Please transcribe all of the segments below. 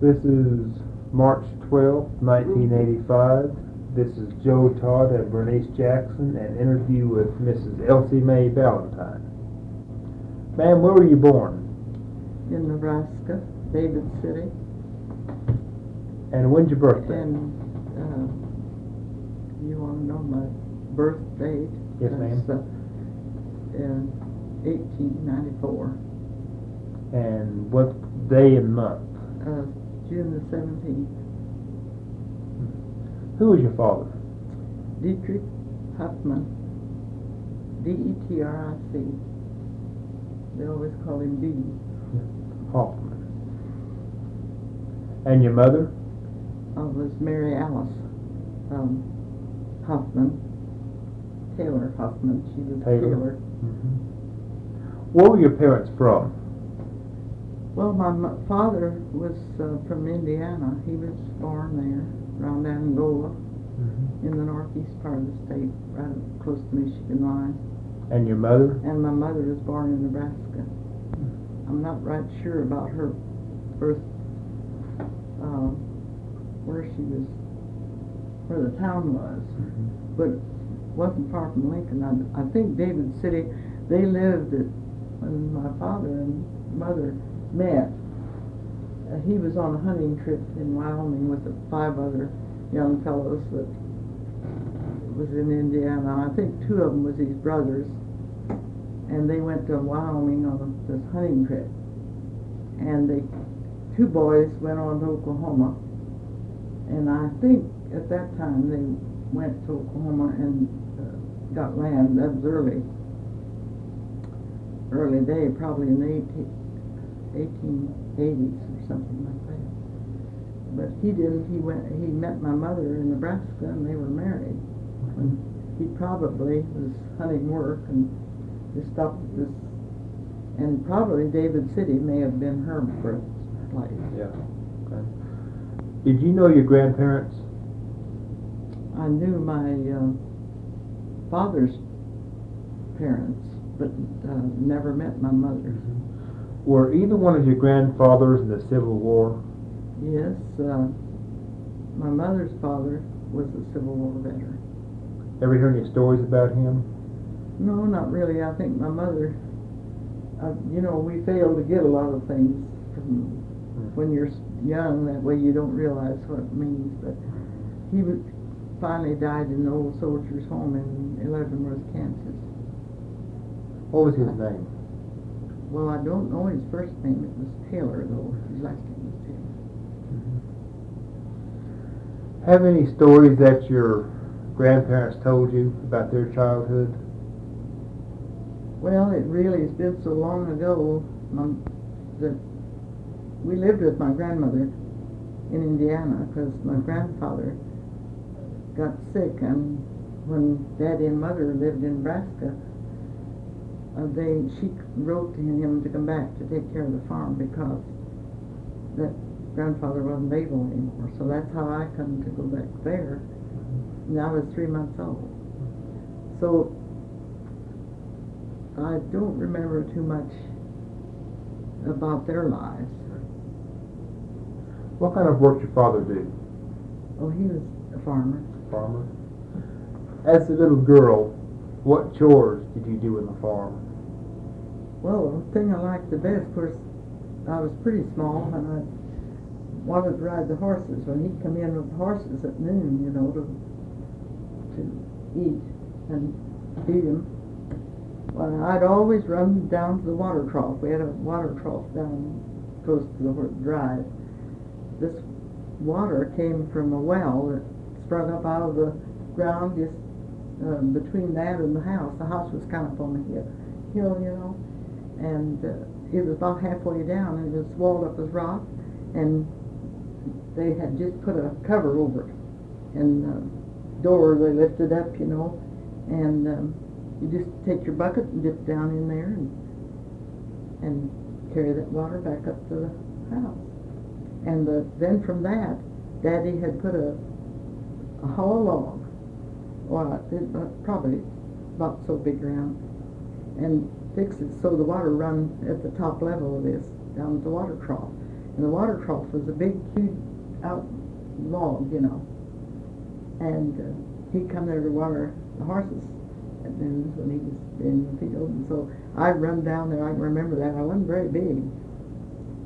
This is March 12th, 1985. This is Joe Todd and Berenice Jackson, an interview with Mrs. Elsie Valentine. Ma'am, where were you born? In Nebraska, David City. And when's your birthday? And you want to know my birth date? Yes, ma'am. In 1894. And what day and month? June the 17th. Who was your father? Dietrich Huffman. D-E-T-R-I-C. They always call him D. Hoffman. And your mother? Was Mary Alice Huffman. Taylor Huffman. She was Taylor. Mm-hmm. Where were your parents from? Well, my father was from Indiana. He was born there, around Angola, in the northeast part of the state, right close to the Michigan line. And your mother? And my mother was born in Nebraska. I'm not right sure about her birth, where the town was, but it wasn't far from Lincoln. I think David City, they lived at, when my father and mother met. He was on a hunting trip in Wyoming with the 5 other young fellows that was in Indiana. I think 2 of them was his brothers, and they went to Wyoming on this hunting trip. And the 2 boys went on to Oklahoma, and I think at that time they went to Oklahoma and got land. That was early day, probably in the 1880s or something like that. But he didn't. He met my mother in Nebraska, and they were married. And he probably was hunting work and just stopped at this. And probably David City may have been her birthplace. Yeah. Okay. Did you know your grandparents? I knew my father's parents, but never met my mother's. Were either one of your grandfathers in the Civil War? Yes, my mother's father was a Civil War veteran. Ever hear any stories about him? No, not really. I think my mother, we fail to get a lot of things from when you're young. That way you don't realize what it means. But he finally died in the old soldiers' home in Leavenworth, Kansas. What was his name? Well, I don't know his first name. It was Taylor, though. His last name was Taylor. Have any stories that your grandparents told you about their childhood? Well, it really has been so long ago that we lived with my grandmother in Indiana because my grandfather got sick, and when Daddy and Mother lived in Nebraska, she wrote to him to come back to take care of the farm because that grandfather wasn't able anymore. So that's how I come to go back there. And I was 3 months old. So I don't remember too much about their lives. What kind of work did your father do? Oh, he was a farmer. Farmer. As a little girl, what chores did you do in the farm? Well, the thing I liked the best, of course, I was pretty small, and I wanted to ride the horses. When he'd come in with the horses at noon, to eat and feed him, well, I'd always run down to the water trough. We had a water trough down close to the drive. This water came from a well that sprung up out of the ground just between that and the house. The house was kind of on the hill, and it was about halfway down, and it was walled up with rock, and they had just put a cover over it, and door they lifted up, and you just take your bucket and dip down in there and carry that water back up to the house. And then from that, Daddy had put a hollow log, probably about so big around, and fixed it so the water run at the top level of this down at the water trough. And the water trough was a big, huge out log, you know. And he'd come there to water the horses at noon when he was in the field. And so I'd run down there. I can remember that. I wasn't very big,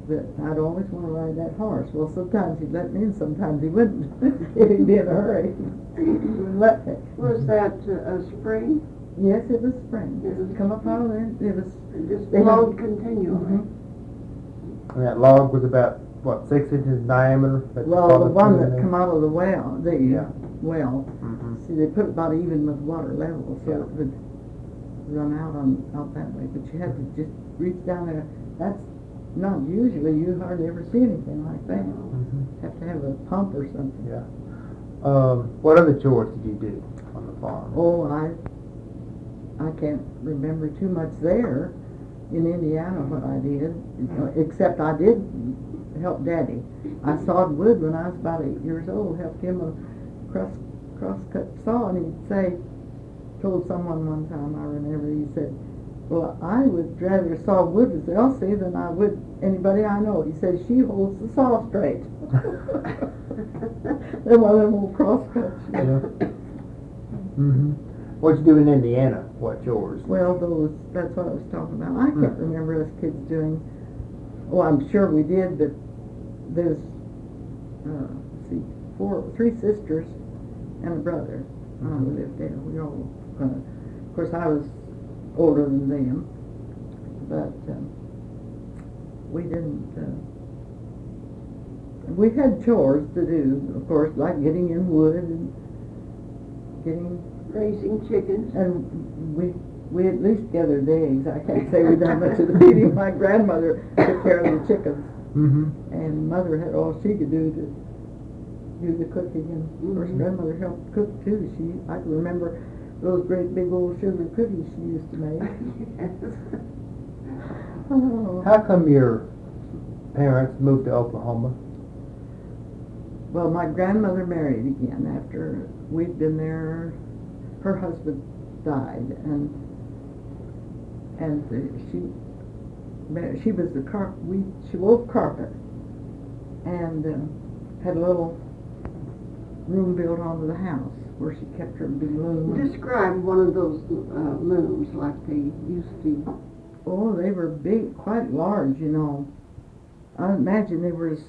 but I'd always want to ride that horse. Well, sometimes he'd let me, and sometimes he wouldn't. If he'd be in a hurry, he wouldn't let me. Was that a spring? Yes, it was spring. It was Come up out of there. It was. It just They flowed had- continually. Mhm. And that log was about, what, 6 inches in diameter? That Well, father the one put in that there? come out of the well, Yeah. well, Mhm. see, they put it about even with water level, so Yeah. it would run out that way. But you had to just reach down there. That's not usually. You hardly ever see anything like that. Mhm. Have to have a pump or something. Yeah. What other chores did you do on the farm? Oh, I can't remember too much there in Indiana what I did, except I did help Daddy. I sawed wood when I was about 8 years old, helped him a cross-cut saw, and he'd say, told someone one time, I remember, he said, well, I would rather saw wood with Elsie than I would anybody I know. He said, she holds the saw straight. They're one of them old cross-cuts. Yeah. Mhm. What'd you do in Indiana? What chores? Well, that's what I was talking about. I can't remember us kids doing, well, I'm sure we did, but there's, let's see, 3 sisters and a brother. We lived there. We all, of course, I was older than them, but we didn't, we had chores to do, of course, like getting in wood and getting, Raising chickens. and we at least gathered eggs. I can't say we done much of the feeding. My grandmother took care of the chickens, and Mother had all she could do to do the cooking, and of course Grandmother helped cook too. I can remember those great big old sugar cookies she used to make. Oh. How come your parents moved to Oklahoma? Well, my grandmother married again after we'd been there. Her husband died, and she was she wove carpet, and had a little room built onto the house where she kept her big loom. Describe one of those looms like they used to. Oh, they were big, quite large, you know. I imagine they were as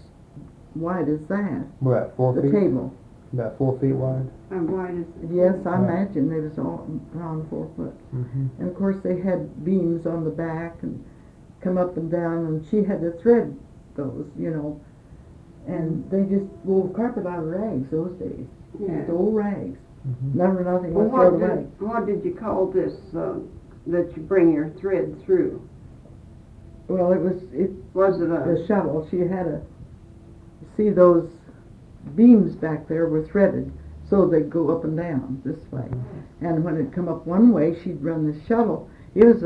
wide as that. About 4 The feet? table. About 4 feet wide? And why does Yes, I Right. imagine they was all around 4 foot. Mm-hmm. And of course they had beams on the back and come up and down, and she had to thread those, you know. And they just wove carpet out of rags those days. Yeah. Just old rags. Mm-hmm. Never nothing Well, was thrown away. what did you call this that you bring your thread through? Well, it was Was it the shuttle. She had see those beams back there were threaded so they'd go up and down this way. And when it come up one way, she'd run the shuttle. It was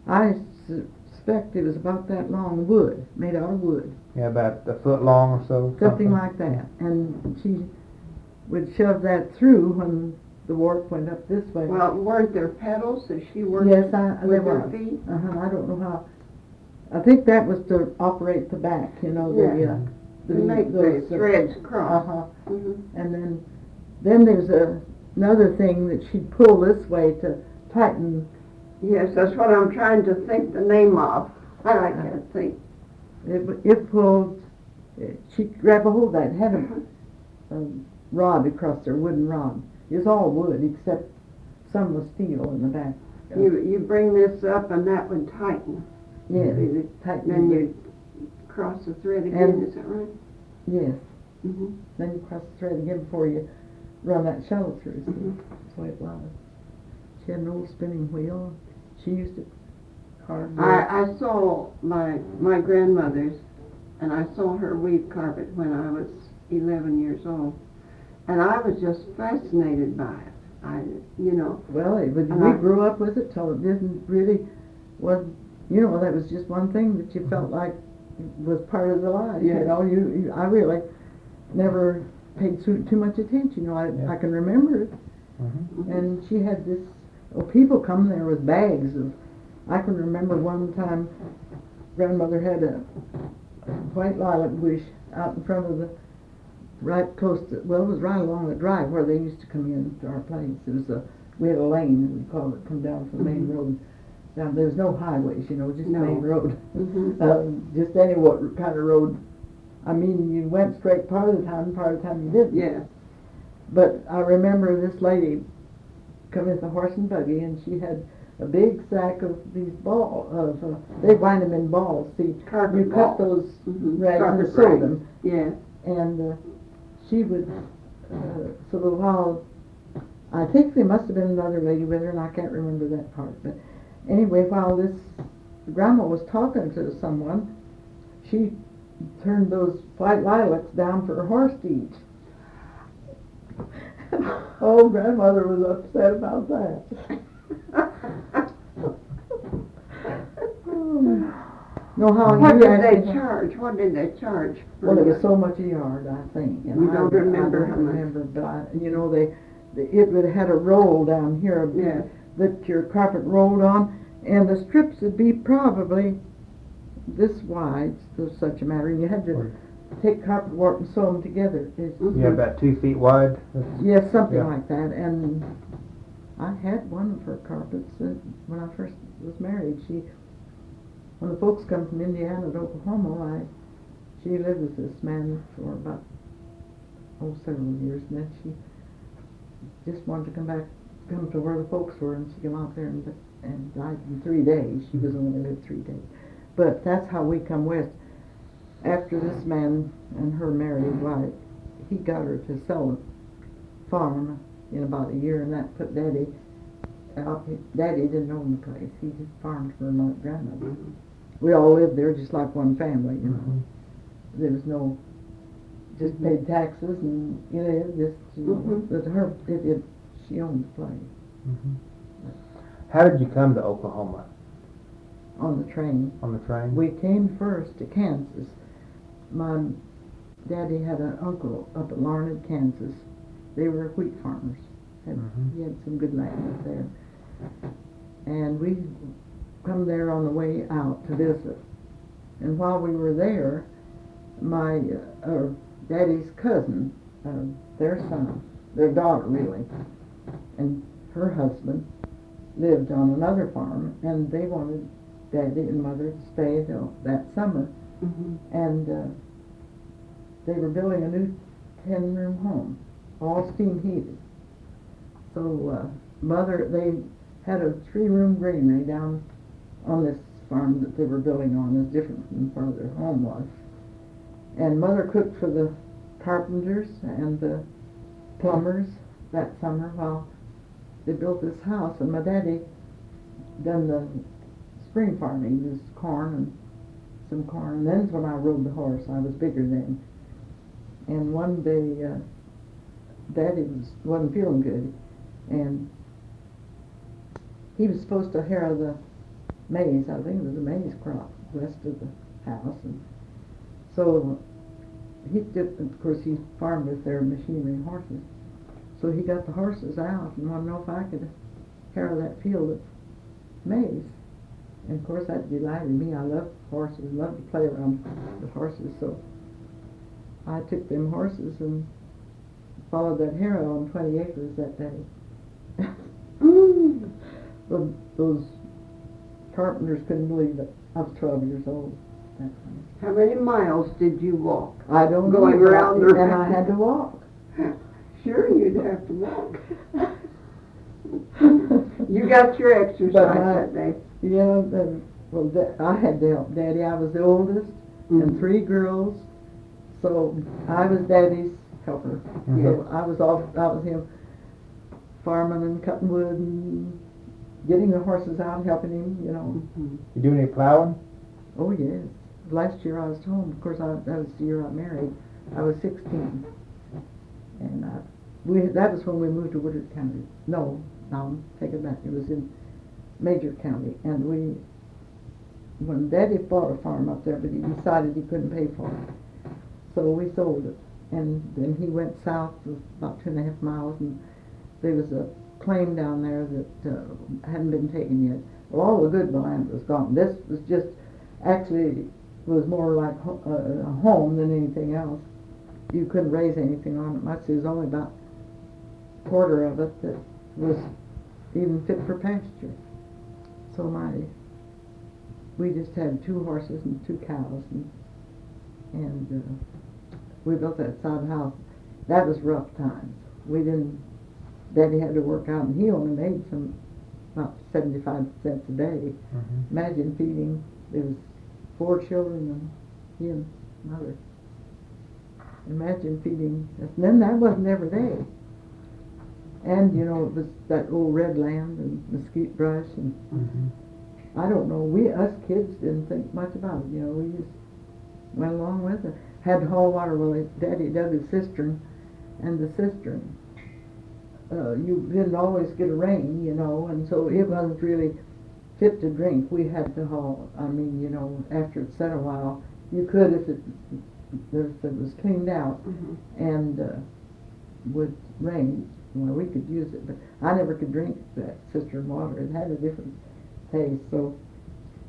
I suspect it was about that long wood, made out of wood. Yeah, about a foot long or so? Something like that. And she would shove that through when the warp went up this way. Well, weren't there pedals that she worked yes, with there her was. feet? I don't know how. I think that was to operate the back, you know, Yeah. To make the threads cross. And then there's another thing that she'd pull this way to tighten. Yes, that's what I'm trying to think the name of. I can't think. It pulled. She'd grab a hold of that. It had a rod across there, wooden rod. It was all wood except some was steel in the back. You bring this up and that would tighten. Yes, Then tighten. you cross the thread again, And- is that right? Yes. Mm-hmm. Then you cross the thread again before you run that shuttle through. See? Mhm. That's the way it was. She had an old spinning wheel. She used it hard. I saw my grandmother's, and I saw her weave carpet when I was 11 years old, and I was just fascinated by it. Well, we I- grew up with it till it didn't really was. That was just one thing that you felt like was part of the life. Yes. I really never paid too much attention. I can remember it. Mm-hmm. And she had this. People come there with bags of. I can remember one time, grandmother had white lilac bush out in front of the, right close to, well, it was right along the drive where they used to come in to our place. It was we had a lane, we called it, come down from the main road. Down, there was no highways, you know, just No. main road. Mm-hmm. Just any what kind of road. I mean, you went straight part of the time you didn't. Yeah. But I remember this lady come with a horse and buggy, and she had a big sack of these they wind them in balls. See, Carpet you balls. cut those rags Carpet and sew rags. them. Yeah. And she would, so while, I think there must have been another lady with her, and I can't remember that part. But anyway, while this grandma was talking to someone, she turned those white lilacs down for her horse to eat. Oh, grandmother was upset about that. No, how What you did actually they charge? What did they charge? Well, it was so much a yard, I think. And You don't remember I how don't much? remember, but it would have had a roll down here Yeah. that your carpet rolled on, and the strips would be probably this wide, so such a matter, and you had to take carpet warp and sew them together. Yeah, about 2 feet wide. Yes, something Yeah. like that. And I had one of her carpets when I first was married. When the folks come from Indiana to Oklahoma, she lived with this man for about several years, and then she just wanted to come to where the folks were, and she came out there and died in 3 days. She was only lived 3 days. But that's how we come west. After this man and her married, he got her to sell the farm in about a year, and that put Daddy out. Daddy didn't own the place. He just farmed for my grandmother. Mm-hmm. We all lived there just like one family, you know. There was no, just paid taxes and, she owned the place. How did you come to Oklahoma? On the train. On the train? We came first to Kansas. My daddy had an uncle up at Lard, Kansas. They were wheat farmers. He had some good land up there. And we come there on the way out to visit. And while we were there, my daddy's cousin, their son, their daughter really, and her husband lived on another farm, and they wanted Daddy and Mother to stay till that summer. And they were building a new 10-room home, all steam heated. So Mother, they had a 3-room granary down on this farm that they were building on. Is different from where their home was. And Mother cooked for the carpenters and the plumbers that summer while they built this house. And my daddy done the spring farming, just corn and some corn. And then's when I rode the horse. I was bigger then. And one day, Daddy wasn't feeling good, and he was supposed to harrow the maize. I think it was a maize crop west of the house, and so he did. Of course, he farmed with their machinery and horses. So he got the horses out and wanted to know if I could harrow that field of maize. And of course, that delighted me. I love horses, love to play around with horses. So I took them horses and followed that harrow on 20 acres that day. Those carpenters couldn't believe it. I was 12 years old. How many miles did you walk? I don't know. Going around the and I had to walk. Sure, you'd have to walk. You got your exercise that day. Yeah, I had to help Daddy. I was the oldest, and 3 girls, so I was Daddy's helper. So I was him farming and cutting wood and getting the horses out, helping him, you know. You do any plowing? Oh, yes. Last year I was home. Of course, that was the year I married. I was 16. And that was when we moved to Woodward County. No, take it back. It was in Major County. And when Daddy bought a farm up there, but he decided he couldn't pay for it. So we sold it. And then he went south of about 2.5 miles, and there was a claim down there that hadn't been taken yet. Well, all the good land was gone. This was just, actually, was more like a home than anything else. You couldn't raise anything on it much. There was only about a quarter of it that was even fit for pasture. So we just had 2 horses and 2 cows, and we built that sod house. That was rough times. Daddy had to work out, and he only made about 75 cents a day. Imagine feeding, there was 4 children and he and mother. Imagine feeding, and then that wasn't every day. And, it was that old red land and mesquite brush, and I don't know, us kids didn't think much about it, we just went along with it. Had to haul water. Well, Daddy dug a cistern, and the cistern, you didn't always get a rain, and so it wasn't really fit to drink. We had to haul, after it set a while, you could if it was cleaned out and would rain, we could use it, but I never could drink that cistern water. It had a different taste, so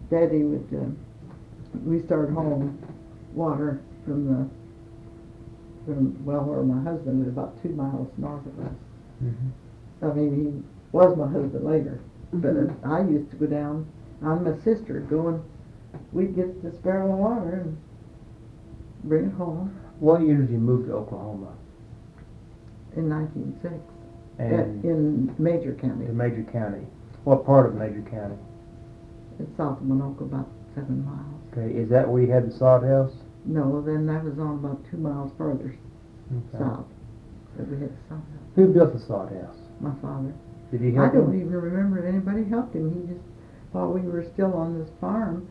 Daddy we started hauling water from where my husband lived, about 2 miles north of us. He was my husband later, but I used to go down, I'm my sister, we'd get this barrel of water and bring it home. What year did you move to Oklahoma? In 1906. And in Major County. in Major County. What part of Major County? It's south of Winoka, about 7 miles. Okay, is that where you had the sod house? No, then that was on about 2 miles further south that we had the sod house. Who built the sod house? My father. Did he I help don't him? even remember if anybody helped him. He just, while we were still on this farm,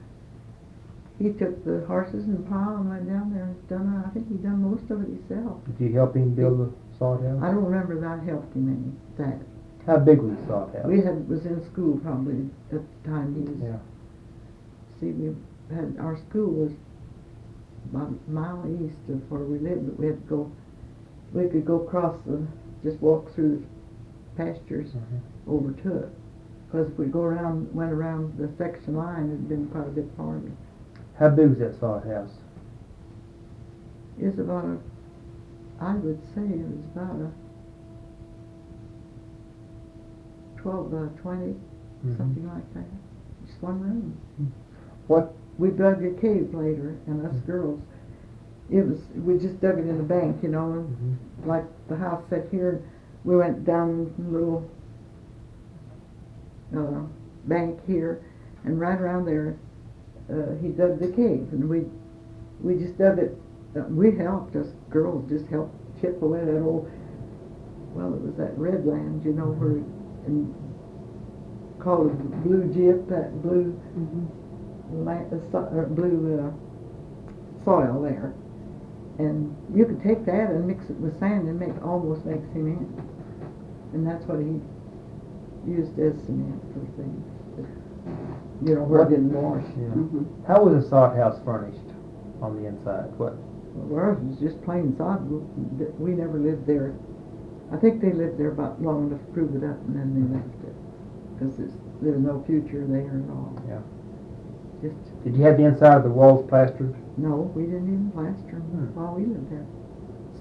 he took the horses and plow and went down there and I think he done most of it himself. Did you help him build the sod house? I don't remember that I helped him any, that. How big was the sod house? Was in school probably at the time he was. Yeah. See, our school was about a mile east of where we lived, but we could go across just walk through the pastures over to it. Because if we went around the section line, it'd been quite a bit farther. How big was that sod house? It's about I would say it was about a 12 by 20, something like that. Just one room. What? We dug a cave later, and us girls, we just dug it in the bank, and like the house set here, we went down a little bank here, and right around there, he dug the cave, and we just dug it. We helped, us girls just helped chip away that old, it was that red land, where, and called it blue gyp, that blue blue soil there, and you could take that and mix it with sand and almost make cement, and that's what he used as cement for things, where it didn't wash. Yeah. How was the sod house furnished on the inside? What? Well, ours was just plain sod. We never lived there. I think they lived there about long enough to prove it up, and then they left it because there's no future there at all. Yeah. Just, did you have the inside of the walls plastered? No, we didn't even plaster them while we lived there.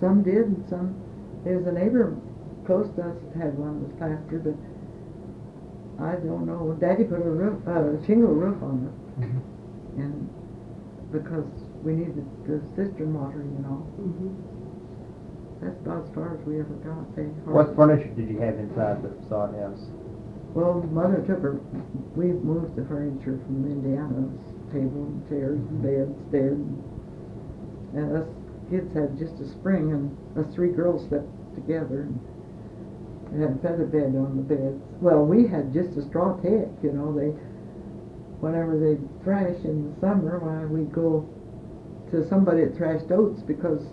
Some did, and some. There was a neighbor close to us that had one that was plastered, but I don't know. Daddy put a shingle roof on it, and because we needed the cistern water, That's about as far as we ever got. What furniture did you have inside the sod house? Well, Mother we moved the furniture from Indiana, table and chairs and beds, and us kids had just a spring, and us 3 girls slept together, and had a feather bed on the beds. Well, we had just a straw tick, whenever they thrash in the summer, we'd go to somebody that thrashed oats, because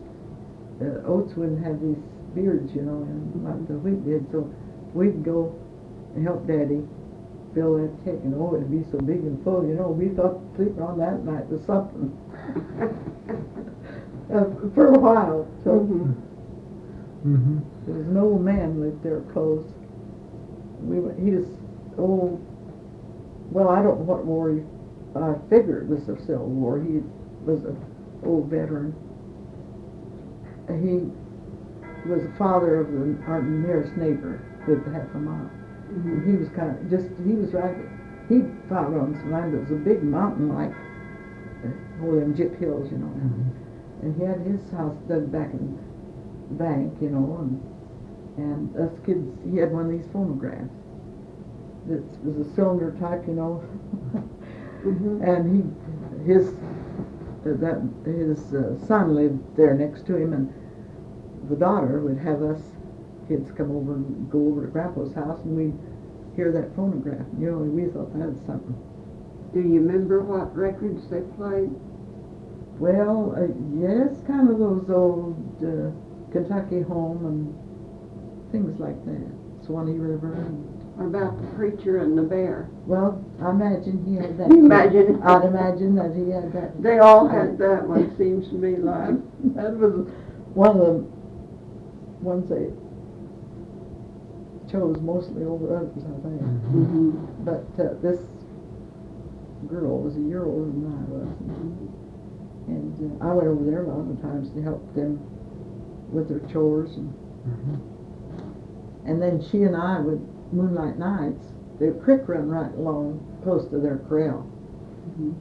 oats wouldn't have these beards, and like the wheat did, so we'd go and help Daddy fill that tick, and it'd be so big and full, we thought sleeping on that night was something. For a while, so there was an old man lived there close. He was old. Well, I don't know what war I figure it was the Civil War. He was an old veteran. He was the father of our nearest neighbor, lived a half a mile. And he was kind of he was right. He fought on some land that was a big mountain like one of them Jip Hills, you know. And he had his house dug back in the bank, you know, and us kids, he had one of these phonographs that was a cylinder type, you know. And his son lived there next to him, and the daughter would have us kids come over and go over to Grandpa's house, and we'd hear that phonograph. You know, we thought that was something. Do you remember what records they played? Well, yes, kind of those old Kentucky Home and things like that. Swanee River. Or about the preacher and the bear? Well, I imagine he had that. You imagine? I'd imagine that he had that. They all had that one, seems to me like. That was one of the ones they chose mostly over others, I think. But this girl was a year older than I was. And I went over there a lot of times to help them with their chores. And then she and I would, moonlight nights, the creek run right along close to their corral.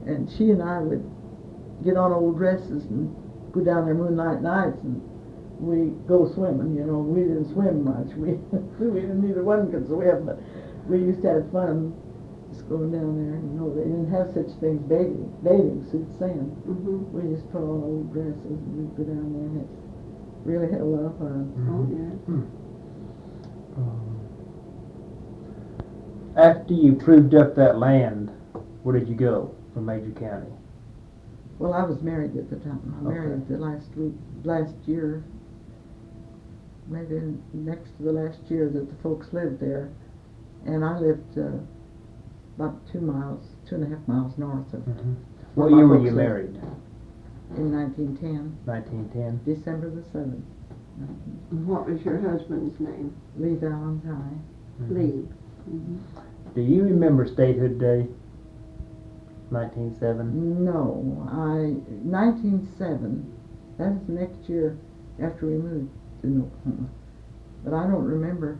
And she and I would get on old dresses and go down there moonlight nights, and we go swimming. You know, we didn't swim much. We neither one could swim, but we used to have fun just going down there. You know, they didn't have such things, bathing suits then. We just put on old dresses and we'd go down there, and it really had a lot of fun. Oh, yeah. After you proved up that land, where did you go from Major County? Well, I was married at the time. I married the last year, maybe next to the last year that the folks lived there. And I lived about 2.5 miles north of. What year were you married? In 1910. 1910. December the 7th. And what was your husband's name? Lee Valentine. Lee. Do you remember Statehood Day? 1907? No, 1907. That was the next year after we moved to Oklahoma. But I don't remember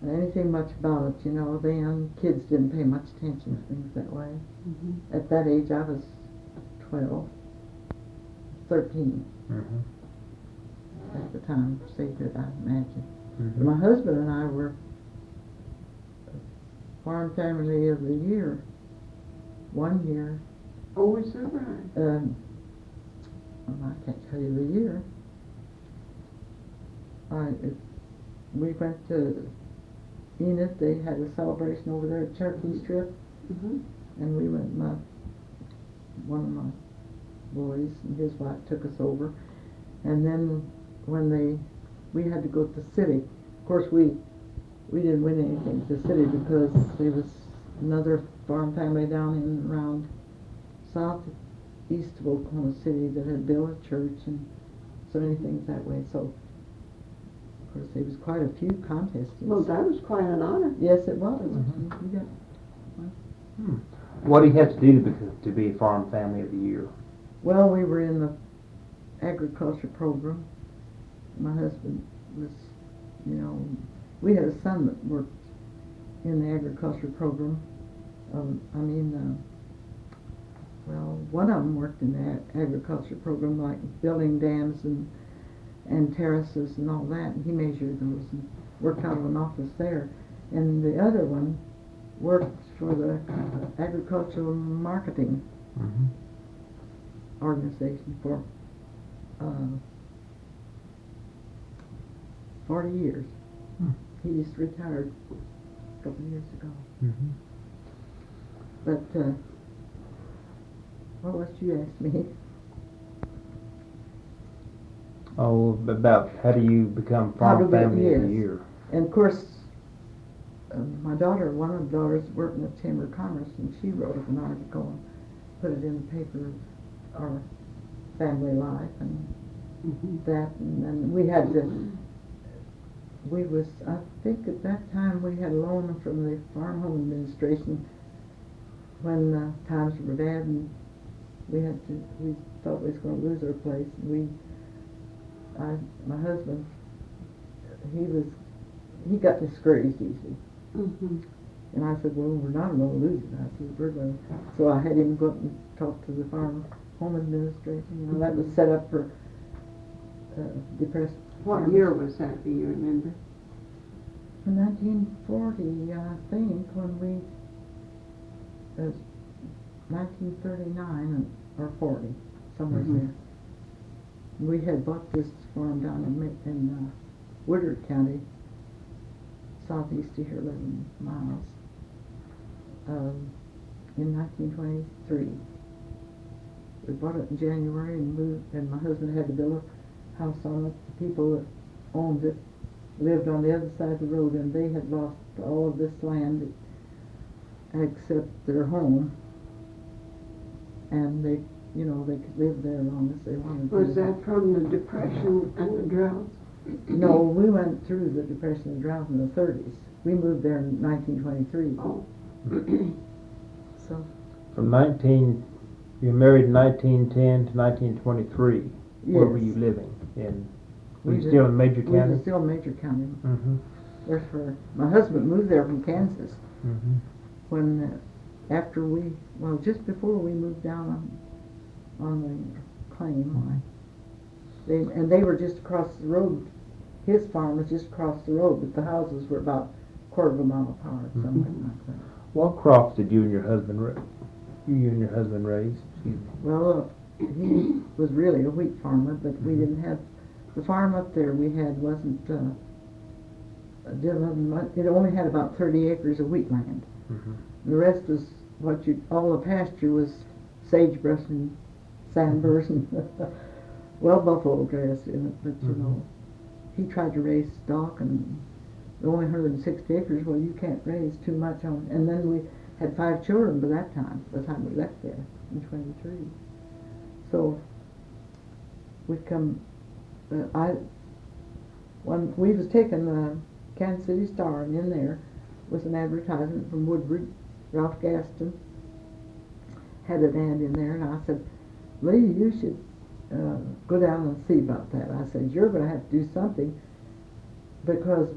anything much about it. You know, then kids didn't pay much attention to things that way. At that age, I was 13 at the time of statehood, I imagine. My husband and I were Farm Family of the Year 1 year. Oh, is that right? Well, I can't tell you the year. We went to Enid. They had a celebration over there at Cherokee Strip, and we went. One of my boys and his wife took us over, and then when we had to go to the city. Of course, we didn't win anything at the city because there was another farm family down in and around South East of Oklahoma City that had built a church and so many things that way. So, of course, there was quite a few contests. Well, that was quite an honor. Yes, it was. What do you have to do to be Farm Family of the Year? Well, we were in the agriculture program. My husband was, we had a son that worked in the agriculture program. One of them worked in the agriculture program, like building dams and terraces and all that, and he measured those and worked out of an office there. And the other one worked for the agricultural marketing organization for 40 years. He just retired a couple of years ago. But what was you asked me? Oh, about how do you become Farm Family of the Year? And of course, my daughter, one of the daughters, worked in the Chamber of Commerce, and she wrote up an article and put it in the paper of our family life and that, and then we had to. I think at that time we had a loan from the Farm Home Administration when times were bad, and We thought we was going to lose our place. My husband, he got discouraged easy. Mm-hmm. And I said, well, we're not going to lose it. I said, we're going to. So I had him go up and talk to the farm home administration. You know, that was set up for depressed. What families. year was that, do you remember? In 1940, I think, when 1939 or 40, somewhere Mhm. there. We had bought this farm down in Woodward County, southeast of here, 11 miles, in 1923. We bought it in January and moved, and my husband had to build a house on it. The people that owned it lived on the other side of the road, and they had lost all of this land except their home, and they could live there as long as they wanted to. Was that from the Depression and the drought? No, we went through the Depression and drought in the 30s. We moved there in 1923. Oh. So. You married in 1910 to 1923. Where were Yes. you living? Were you We still in Major We County? were still in Major County. Mm-hmm. There's my husband moved there from Kansas Mm-hmm. when just before we moved down on the claim line. They were just across the road. His farm was just across the road, but the houses were about a quarter of a mile apart, something like that. What crops did you and your husband raise? Excuse me. Well, he was really a wheat farmer, but we didn't have the farm up there we had wasn't didn't much. It only had about 30 acres of wheat land. Mm-hmm. The rest was all the pasture was sagebrush and sandburs and buffalo grass in it. But you know, he tried to raise stock, and only 160 acres. Well, you can't raise too much on. And then we had 5 children by the time we left there in 23. So we come. When we was taking the Kansas City Star, and in there was an advertisement from Woodward. Ralph Gaston had an ad in there, and I said, Lee, you should go down and see about that. I said, you're going to have to do something, because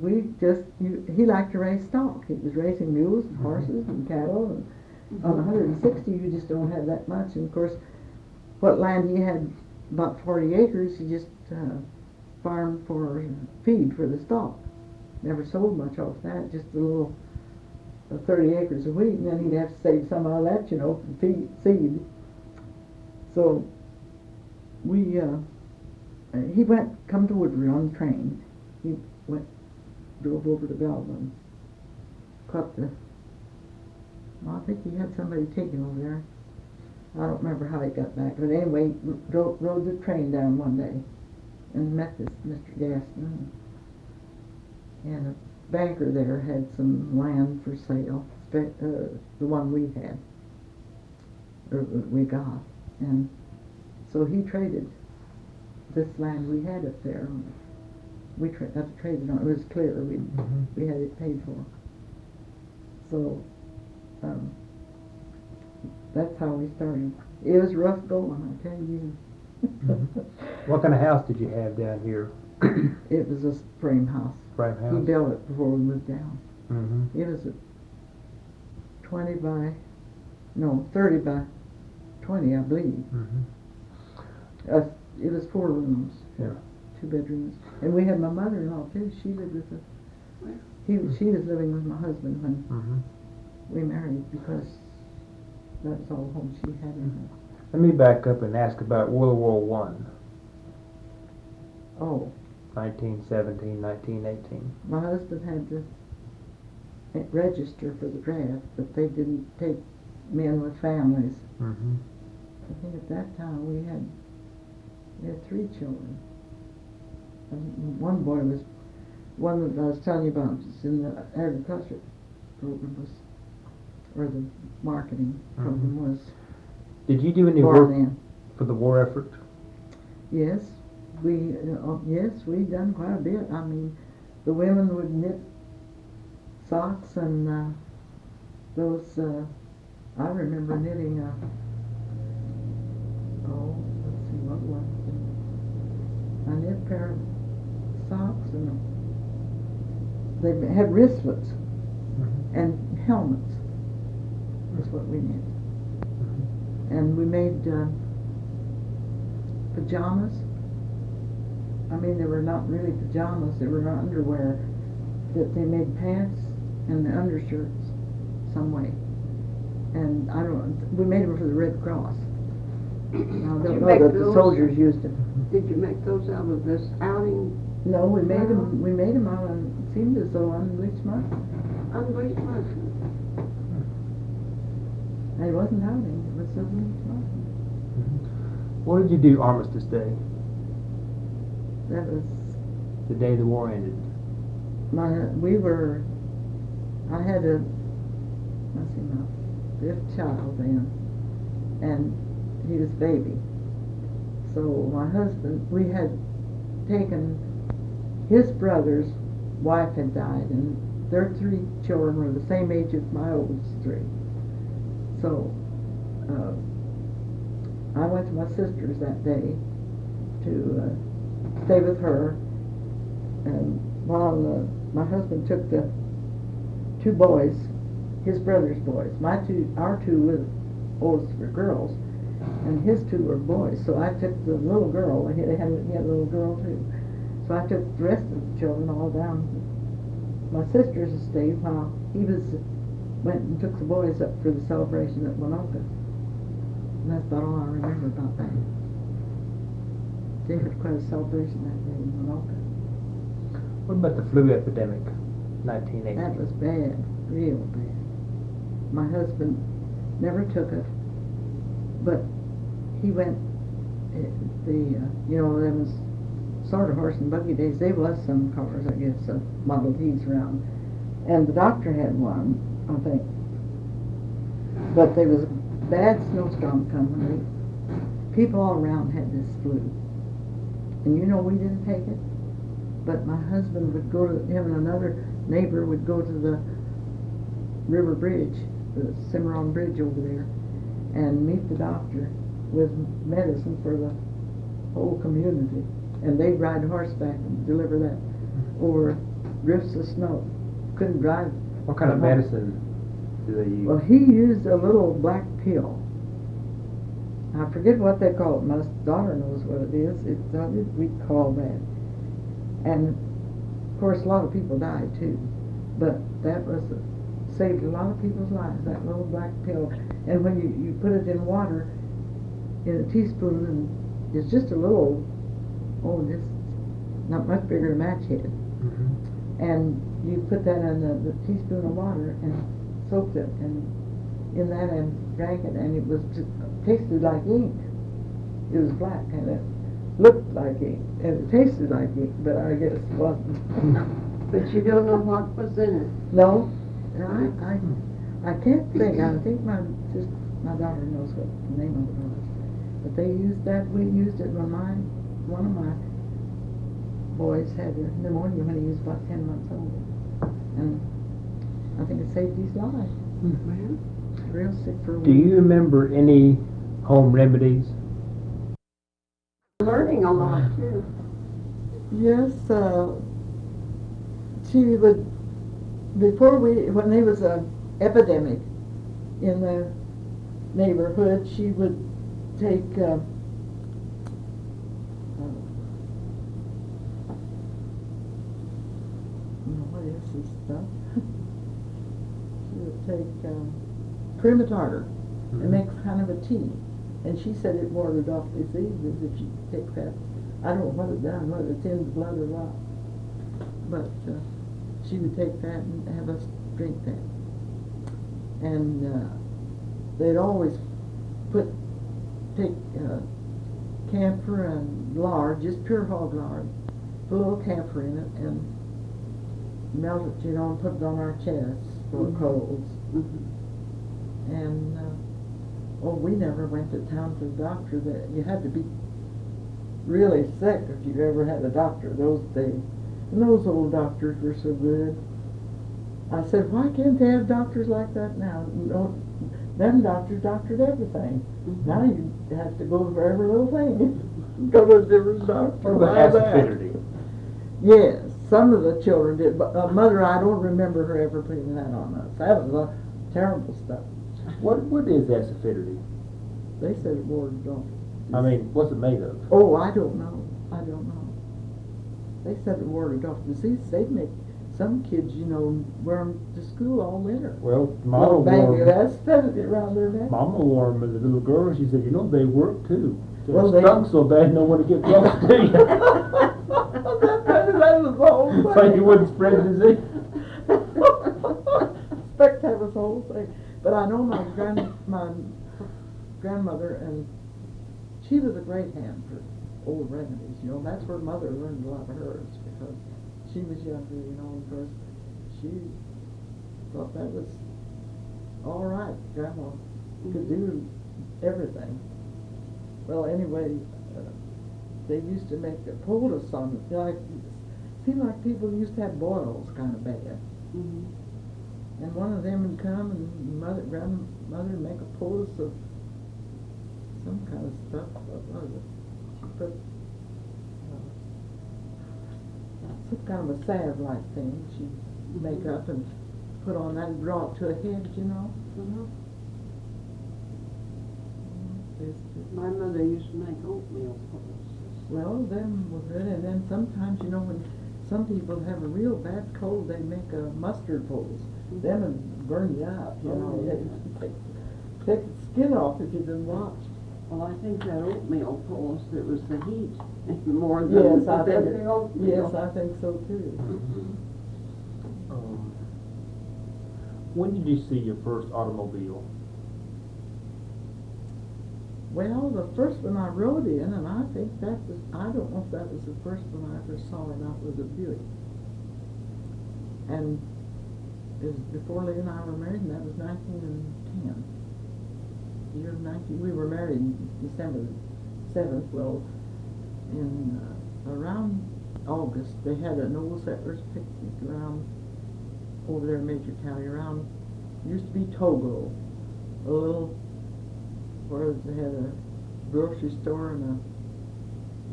he liked to raise stock. He was raising mules and horses and cattle, and on 160 you just don't have that much. And of course, what land he had, about 40 acres, he just farmed for feed for the stock. Never sold much off that, just a little 30 acres of wheat, and then he'd have to save some of that, for seed. So he come to Woodward on the train. He drove over to Belgium, I think he had somebody taken over there. I don't remember how he got back, but anyway, rode the train down one day and met this Mr. Gaston, and a banker there had some land for sale, the one we had, or we got, and so he traded this land we had up there. We traded on it. It was clear. We had it paid for. So that's how we started. It was rough going, I tell you. What kind of house did you have down here? It was a frame house. Frame house? He built it before we moved down. Mm-hmm. It was a 30 by 20, I believe. Mm-hmm. It was 4 rooms. Yeah. 2 bedrooms. And we had my mother-in-law too. She lived with us. She was living with my husband when we married, because that was all the home she had in her. Let me back up and ask about World War I. Oh. 1917, 1918. My husband had to register for the draft, but they didn't take men with families. Mm-hmm. I think at that time we had 3 children. And one boy was one that I was telling you about, was in the agriculture program, or the marketing program was. Did you do any work for the war effort? Yes, we done quite a bit. I mean, the women would knit socks and those. I remember knitting oh, let's see, what was it? I need a pair of socks, and they had wristlets and helmets. That's what we needed. And we made pajamas. I mean, they were not really pajamas, they were underwear, that they made pants and the undershirts some way. And we made them for the Red Cross. Now, I don't know that the soldiers used them. Did you make those out of this outing? No, we made them out of, it seemed as though unbleached muslin. Unbleached muslin. And it wasn't outing, it was unbleached muslin. What did you do Armistice Day? That was The day the war ended. I had my 5th child then, and he was baby. So my husband, we had taken, his brother's wife had died, and their 3 children were the same age as my oldest 3. So I went to my sister's that day to stay with her, and while my husband took the 2 boys, his brother's boys, our 2 oldest were girls, and his 2 were boys. So I took the little girl. He had a little girl too. So I took the rest of the children all down to my sister's estate while he went and took the boys up for the celebration at Winoka. And that's about all I remember about that. They had quite a celebration that day in Winoka. What about the flu epidemic, 1980? That was bad, real bad. My husband never took it, but he went, there was sort of horse and buggy days. There was some cars, I guess, Model Ts around. And the doctor had one, I think. But there was a bad snowstorm coming. People all around had this flu. And we didn't take it. But my husband would go to, him and another neighbor would go to the river bridge, the Cimarron Bridge over there, and meet the doctor with medicine for the whole community. And they'd ride horseback and deliver that over drifts of snow. Couldn't drive. What kind of medicine do they use? Well, he used a little black pill. I forget what they call it. My daughter knows what it is. We call that. And of course, a lot of people died too. But that saved a lot of people's lives. That little black pill. And when you put it in water, in a teaspoon, and it's just a little, just not much bigger than a match head. And you put that in the teaspoon of water and soaked it in that and drank it, and it was just tasted like ink. It was black and it looked like ink and it tasted like ink, but I guess it wasn't. But you don't know what was in it. No, I can't think. I think my daughter knows what the name of it was. But they used that. We used it when one of my boys had pneumonia when he was about 10 months old, and I think it saved his life. Well, Real sick for a Do week. you remember any home remedies? learning a lot too. Yes, she would, when there was an epidemic in the neighborhood, she would take, what is this stuff? She would take cream of tartar and make kind of a tea. And she said it warded off diseases if you take that. I don't know what it done, whether it's in the blood or what. But she would take that and have us drink that. And they'd always take camphor and lard, just pure hog lard, put a little camphor in it and melt it, and put it on our chests for colds. And we never went to town to the doctor. That you had to be really sick if you ever had a doctor those days. And those old doctors were so good. I said, why can't they have doctors like that now? Them doctors doctored everything. Mhm. Now you have to go for every little thing. Go to a different doctor. What about acidity? Yes, some of the children did, but mother, I don't remember her ever putting that on us. That was terrible stuff. What is acidity? They said it warded off. I mean, what's it made of? Oh, I don't know. I don't know. They said it warded off disease. They'd make some kids, you know, wear them to school all winter. Well, Mama Little bag wore of acidity around their neck. Mama wore them as a little girl. She said, you know, they work too. They Well, they- stunk so bad, no one to get close to you. that was the whole thing. So you wouldn't spread disease. Expect that was the whole thing. But I know my grandmother, and she was a great hand for old remedies. You know, that's where mother learned a lot of hers, because she was younger, you know, and of course she thought that was all right. Grandma could do everything. Well, anyway, they used to make a poultice on it. Like, seemed like people used to have boils kind of bad. Mhm. And one of them would come and grandmother would make a poultice of some kind of stuff. What was it? She put some kind of a salve-like thing she'd make up and put on that and draw it to a head, you know. Mhm. It's- My mother used to make oatmeal poultices. Well, them were good, and then sometimes, you know, when some people have a real bad cold, they make a mustard poultice. Them would burn you out, you know. Oh, yeah. Take the skin off if you didn't watch. Well, I think that oatmeal poultice, it was the heat more than Yes, I than think, the oatmeal. yes, I think so too. When did you see your first automobile? Well, the first one I rode in, and I think that was, I don't know if that was the first one I ever saw or not, was a Buick. And it was before Lee and I were married, and that was 1910. Year 19, we were married December 7th, well, in around August, they had an old settlers picnic around, over there in Major County, around, used to be Togo, a little, where they had a grocery store and a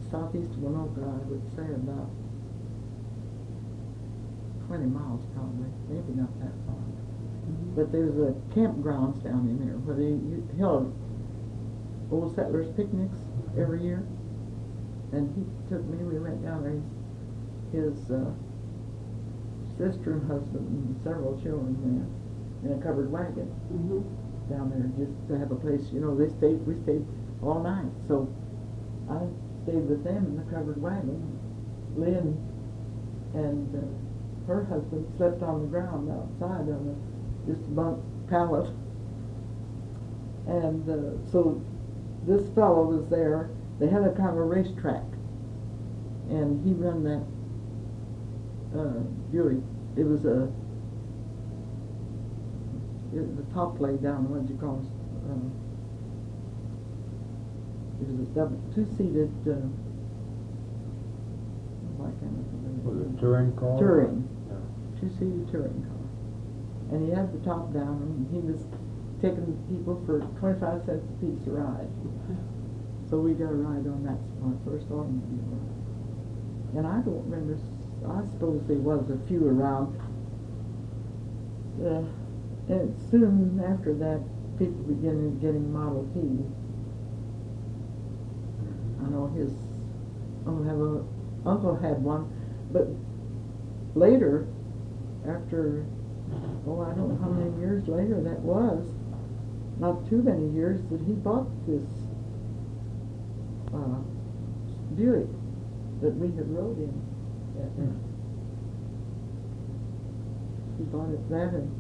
South East of Woodward, I would say about 20 miles probably, maybe not that far. But there's a campgrounds down in there where they held old settlers picnics every year. And he took me, we went down there, his sister and husband and several children went in a covered wagon Mhm. down there just to have a place, you know, we stayed all night. So I stayed with them in the covered wagon. Lynn and her husband slept on the ground outside on just a bunk pallet. And so this fellow was there. They had a kind of a racetrack, and he run that Buick. It was a the top lay down. What do you call it? It was a two-seated. Why can't I remember? Was it a touring car? Touring. Yeah. Two-seated touring car. And he had the top down, and he was taking people for 25 cents a piece a ride. So we got a ride on that, my first automobile ride. And I don't remember, I suppose there was a few around. And soon after that, people began getting Model T. I know his uncle had one, but later, after, I don't know how many years later that was, not too many years, that he bought this Buick that we had rode in that day. He bought it then,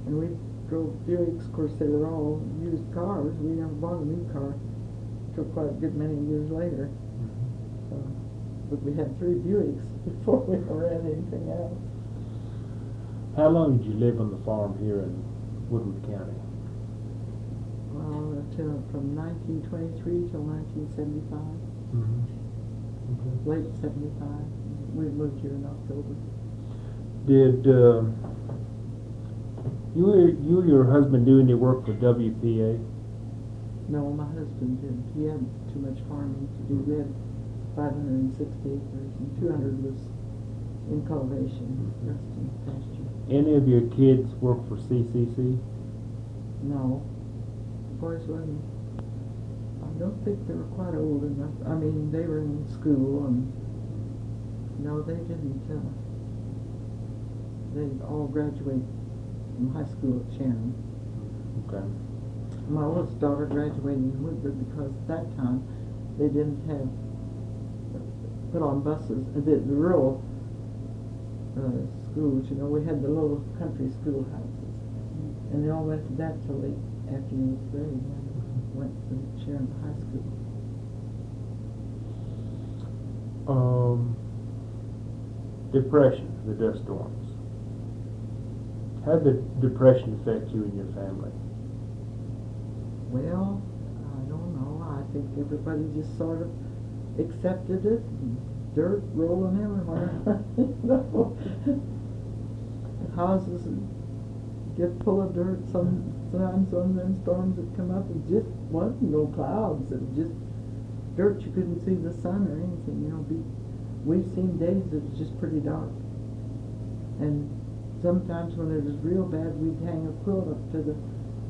and we drove Buicks. Of course, they were all used cars. We never bought a new car till quite a good many years later. So, but we had 3 Buicks before we ever had anything else. How long did you live on the farm here in Woodward County? Well, from 1923 till 1975, Okay. late 75. We moved here in October. Did You and your husband do any work for WPA? No, my husband didn't. He had too much farming to do. We had 560 acres, and 200 was in cultivation, rest in pasture. Any of your kids work for CCC? No, the boys wasn't. I don't think they were quite old enough. I mean, they were in school, and no, they didn't. They all graduated from high school at Shannon. Okay. My oldest daughter graduated in Woodward because at that time they didn't have put on buses. The rural schools, you know, we had the little country schoolhouses, and they all went to that till they, after the 8th grade, and went to Sharon High School. Depression, the dust storms. How did depression affect you and your family? Well, I don't know. I think everybody just sort of accepted it. Dirt rolling everywhere. You know? The houses get full of dirt. Sometimes on them storms that come up, it just wasn't no clouds. It was just dirt. You couldn't see the sun or anything. You know, we've seen days that was just pretty dark. And sometimes when it was real bad, we'd hang a quilt up to the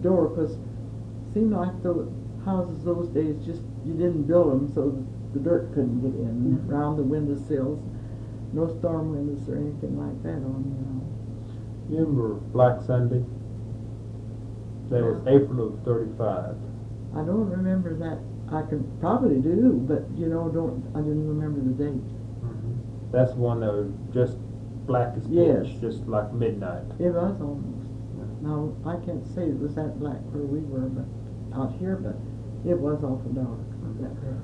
door because it seemed like the houses those days just, you didn't build them so the dirt couldn't get in around the windowsills. No storm windows or anything like that on, you know. You remember Black Sunday? That was April of 35. I don't remember that. I can probably do, but you know, I didn't remember the date. Mm-hmm. That's one that was just black as pitch, Yes. just like midnight. It was almost. Now, I can't say it was that black where we were, but out here, but it was awful dark that day.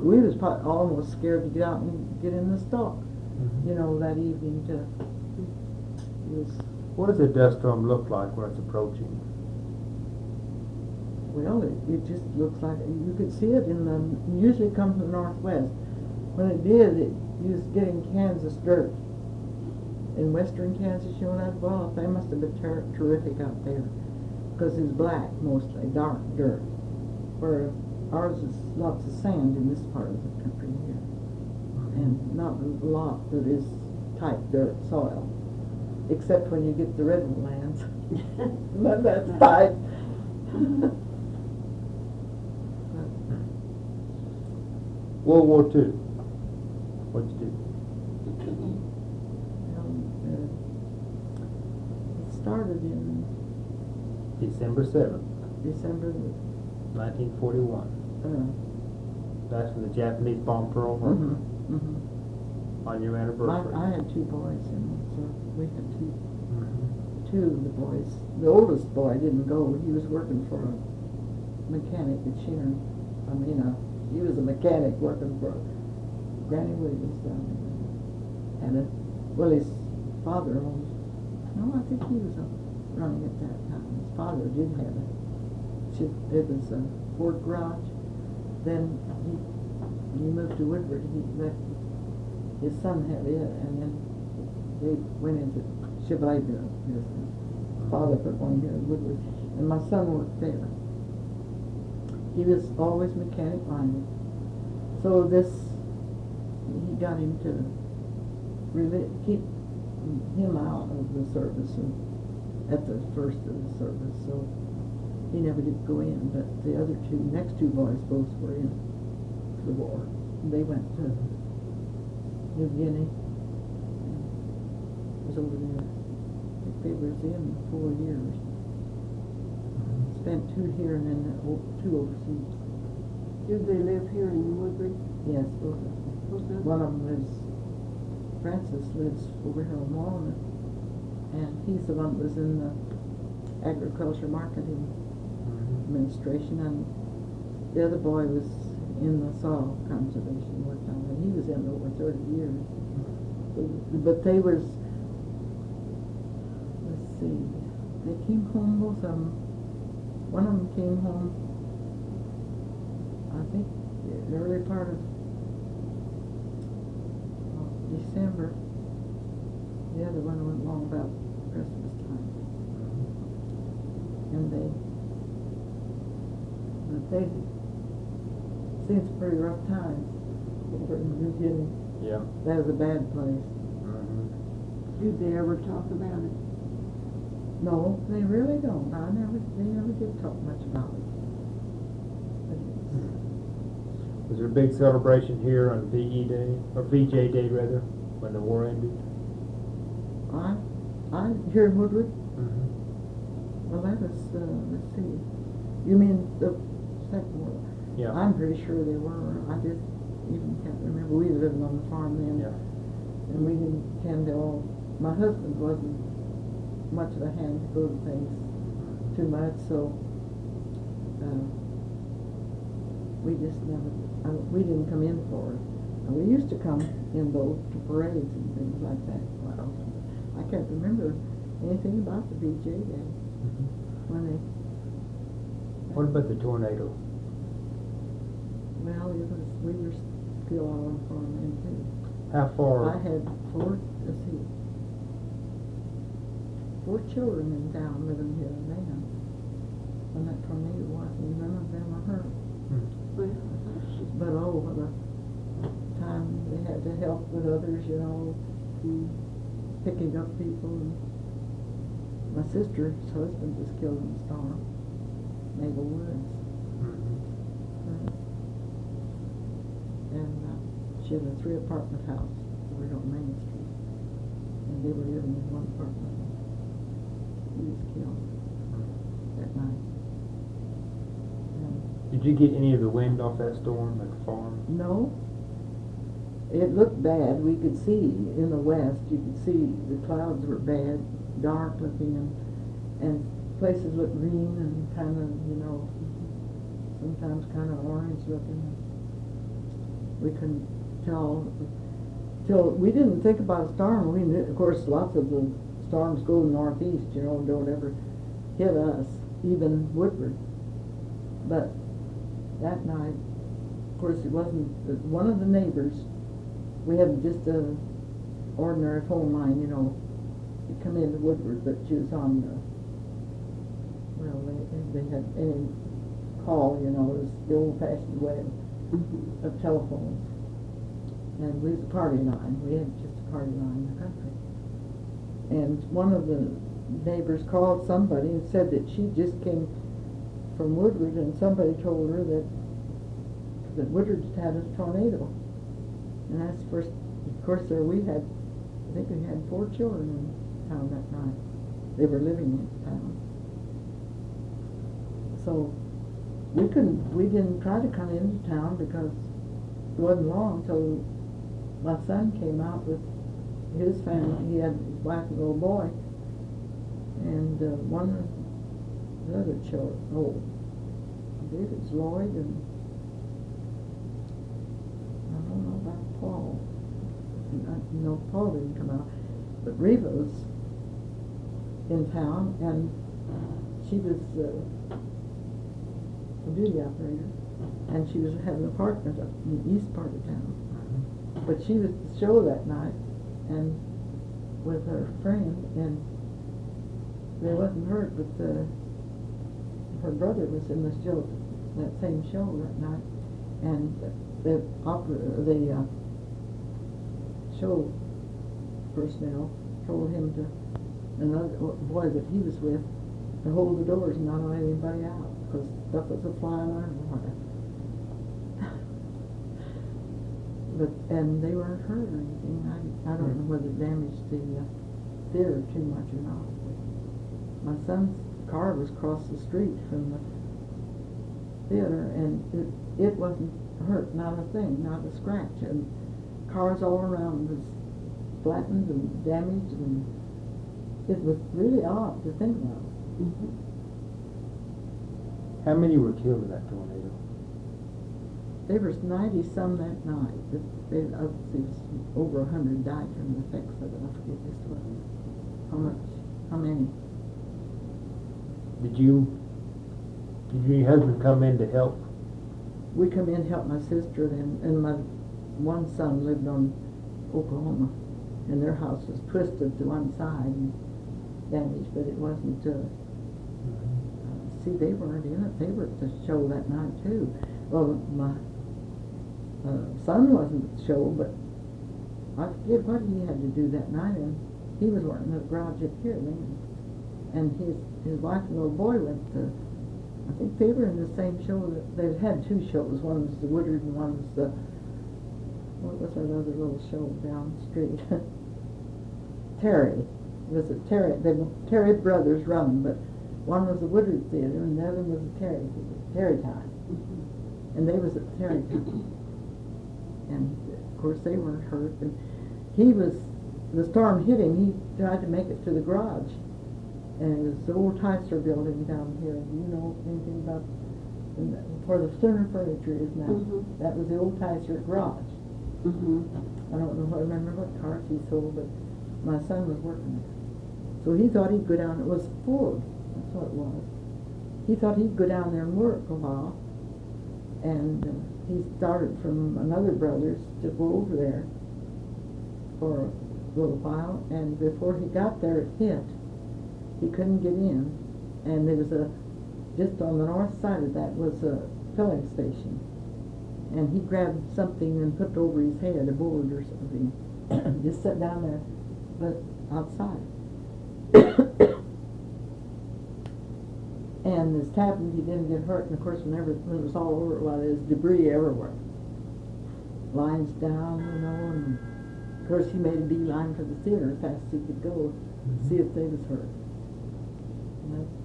We was almost scared to get out and get in the stock, you know, that evening What does a dust storm look like when it's approaching? Well, it just looks like, you could see it usually comes from the northwest. When it did, you was getting Kansas dirt. In western Kansas, you know that well, they must have been terrific out there. Because it's black, mostly, dark dirt. Where ours is lots of sand in this part of the country here. And not a lot that is tight dirt soil. Except when you get the redwood lands. But that's tight. World War II. What'd you do? It started in December 7th, December 1941. That's when the Japanese bombed Pearl Harbor. On your anniversary. I had two boys, and so we had two of the boys. The oldest boy didn't go. He was working for a mechanic at Sharon. He was a mechanic working for Granny Williams down there. His father owned. No, I think he was running at that time. His father did have it was a Ford garage. Then he moved to Woodward. He left. His son had it, and then they went into Chevrolet business. His father put one here in Woodward, and my son worked there. He was always mechanic minded. So he got him to keep him out of the service at the first of the service. So he never did go in, but the next two boys both were in the war. They went to New Guinea. It was over there. I think they was in 4 years. Spent 2 here and then 2 overseas. Did they live here in Woodward? Yes, both of them. One of them Francis lives over here in Walnut, and he's the one that was in the agriculture marketing administration, and the other boy was in the soil conservation work on it. He was in over 30 years. But they was, let's see, they came home, both of them. One of them came home, I think, the early part of December. The other one went along about Christmas time. They'd seen some pretty rough times over in New Guinea. Yeah. That was a bad place. Did they ever talk about it? No, they really don't. They never did talk much about it. But Was there a big celebration here on VE Day, or VJ Day rather, when the war ended? I here in Woodward. Mm-hmm. Well, that was let's see. You mean the second one? Yeah. I'm pretty sure they were. I just even can't remember. We were living on the farm then, Yeah. and we didn't tend to all. My husband wasn't much of a hand to go to things too much, so we just never. We didn't come in for it. And we used to come in though to parades and things like that. Well, I can't remember anything about the BJ Day Mm-hmm. when they. What about the tornado? Well, we were still out on the farm then too. How far? I had four children in town living here then. When that tornado was, and none of them were hurt. Well, But oh, what a time they had to help with others, you know, picking up people. And my sister's husband was killed in the storm, Mabel Woods. And she had a 3-apartment house right on Main Street, and they were living in one apartment. He was killed that night. Did you get any of the wind off that storm at the farm? No. It looked bad. We could see in the west, you could see the clouds were bad, dark looking, and places looked green and kind of, you know, sometimes kind of orange looking. We couldn't tell till we didn't think about a storm. We knew, of course, lots of the storms go northeast, you know, don't ever hit us, even Woodward. But that night, of course, it wasn't one of the neighbors. We had just a ordinary phone line, you know. You come into Woodward, but she was on the. Well, they had any call, you know, it was the old-fashioned way of telephones. And we was a party line. We had just a party line in the country. And one of the neighbors called somebody and said that she just came from Woodward, and somebody told her that Woodward had a tornado. And that's first, of course, there we had, I think we had 4 children in town that night. They were living in town. So we didn't try to come into town because it wasn't long till my son came out with his family. He had his wife and little boy, and one of the other children, I believe it was Lloyd, and I don't know about Paul. No, Paul didn't come out, but Reva was in town, and she was a beauty operator, and she had an apartment up in the east part of town. But she was at the show that night, and with her friend, and they wasn't hurt, but her brother was in the show, that same show that night, and the show personnel told him to, another boy that he was with, to hold the doors and not let anybody out, because stuff was flying everywhere. And they weren't hurt or anything. I don't know whether it damaged the theater too much or not. My son's car was across the street from the theater, and it wasn't hurt, not a thing, not a scratch. And cars all around was flattened and damaged, and it was really odd to think about. How many were killed in that tornado? There was 90-some that night. Over 100 died from the effects of it. I forget just what. How many? Did your husband come in to help? We come in to help my sister, and my one son lived on Oklahoma, and their house was twisted to one side and damaged, but it wasn't see, they weren't in it. They were at the show that night too. Well, my son wasn't at the show, but I forget what he had to do that night, and he was working in the garage up here then. And his wife and little boy went to, I think they were in the same show. They had two shows. One was the Woodward and one was the, what was that other little show down the street? Terry. Was it Terry? Terry brothers run, but one was the Woodward Theater and the other was the Terry time. And they was at Terry time. And of course they weren't hurt. And the storm hit him. He tried to make it to the garage. And it was the old Tyser building down here. Do you know anything about where the Sooner Furniture is now? That was the old Tyser garage. I don't remember what cars he sold, but my son was working there. So he thought he'd go down. It was Ford. That's what it was. He thought he'd go down there and work a while. And he started from another brother's to go over there for a little while. And before he got there, it hit. He couldn't get in, and there was just on the north side of that was a filling station, and he grabbed something and put it over his head, a board or something, just sat down there, but outside. And as happened, he didn't get hurt, and of course when it was all over, well, there's debris everywhere. Lines down, and of course he made a beeline for the theater as fast as he could go, see if they was hurt.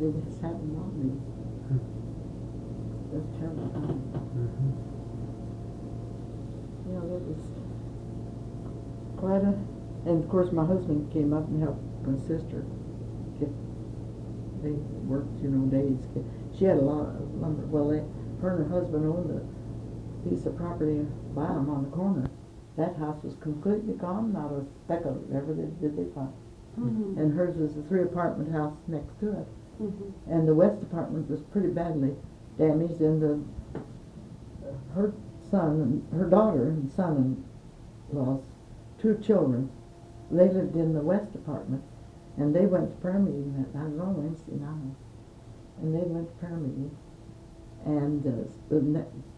It just happened on me. That's terrible time. Yeah, that was quite a... And of course my husband came up and helped my sister. They worked, days. She had a lot of lumber. Well, her and her husband owned a piece of property by them on the corner. That house was completely gone, not a speck of it ever did they find. And hers was a 3-apartment house next to it. And the west apartment was pretty badly damaged, and her son and her daughter and son lost 2 children. They lived in the west apartment, and they went to prayer meeting that night. It was on Wednesday night, and they went to prayer meeting, and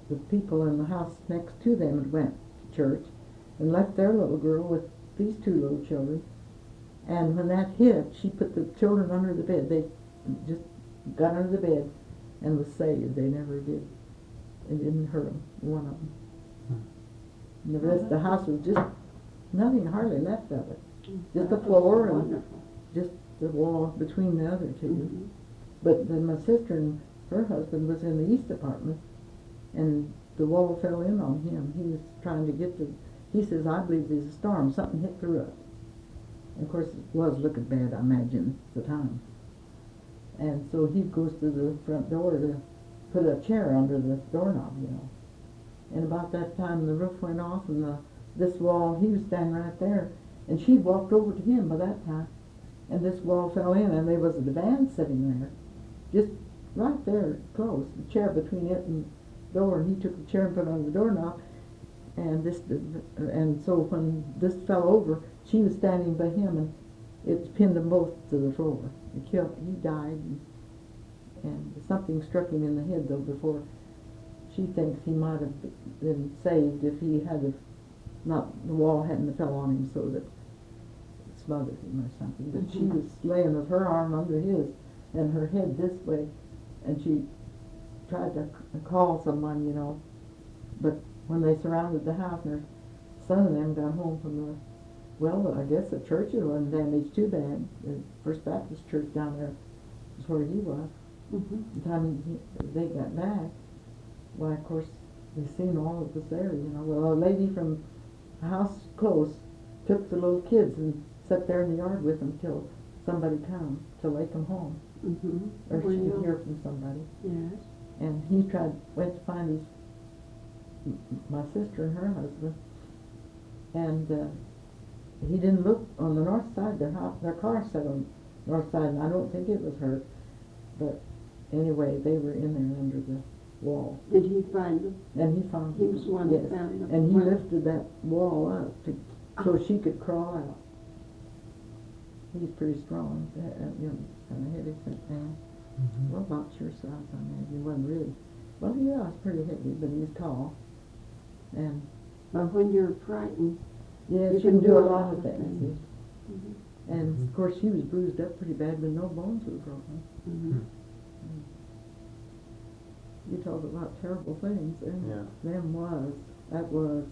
the people in the house next to them had went to church and left their little girl with these 2 little children. And when that hit, she put the children under the bed. They just got under the bed and was saved. They never did. It didn't hurt them, one of them. And the rest of the house was just nothing hardly left of it. Just the floor and just the wall between the other 2. But then my sister and her husband was in the east apartment, and the wall fell in on him. He was trying to get to... He says, I believe there's a storm. Something hit the roof. And of course, it was looking bad, I imagine, at the time. And so he goes to the front door to put a chair under the doorknob, And about that time, the roof went off, and this wall, he was standing right there, and she'd walked over to him by that time, and this wall fell in, and there was a divan sitting there, just right there, close, the chair between it and the door, and he took the chair and put it on the doorknob, and so when this fell over, she was standing by him, and it pinned them both to the floor. He died, and something struck him in the head, though, before. She thinks he might have been saved if he had the wall hadn't fell on him so that it smothered him or something. But she was laying with her arm under his and her head this way, and she tried to call someone, but when they surrounded the house, and her son and them got home from I guess the church wasn't damaged too bad. The First Baptist Church down there was where he was. The time they got back, well, of course, they seen all of us there, Well, a lady from a house close took the little kids and sat there in the yard with them till somebody come, till they come home. Or she could hear from somebody. Yes. And he went to find my sister and her husband, and he didn't look on the north side. Their car sat on the north side, and I don't think it was hurt. But anyway, they were in there under the wall. Did he find them? And he found them. He was the one that found them. And he lifted that wall up so she could crawl out. He's pretty strong, kind of heavy man. Well, about your size, I mean, he wasn't really, well, yeah, I was pretty heavy, but he was tall. And, But when you're frightened, yeah, you she can can do a lot of things. things. And, of course, she was bruised up pretty bad, but no bones were broken. Mm-hmm. You talk about terrible things, and Yeah. that was.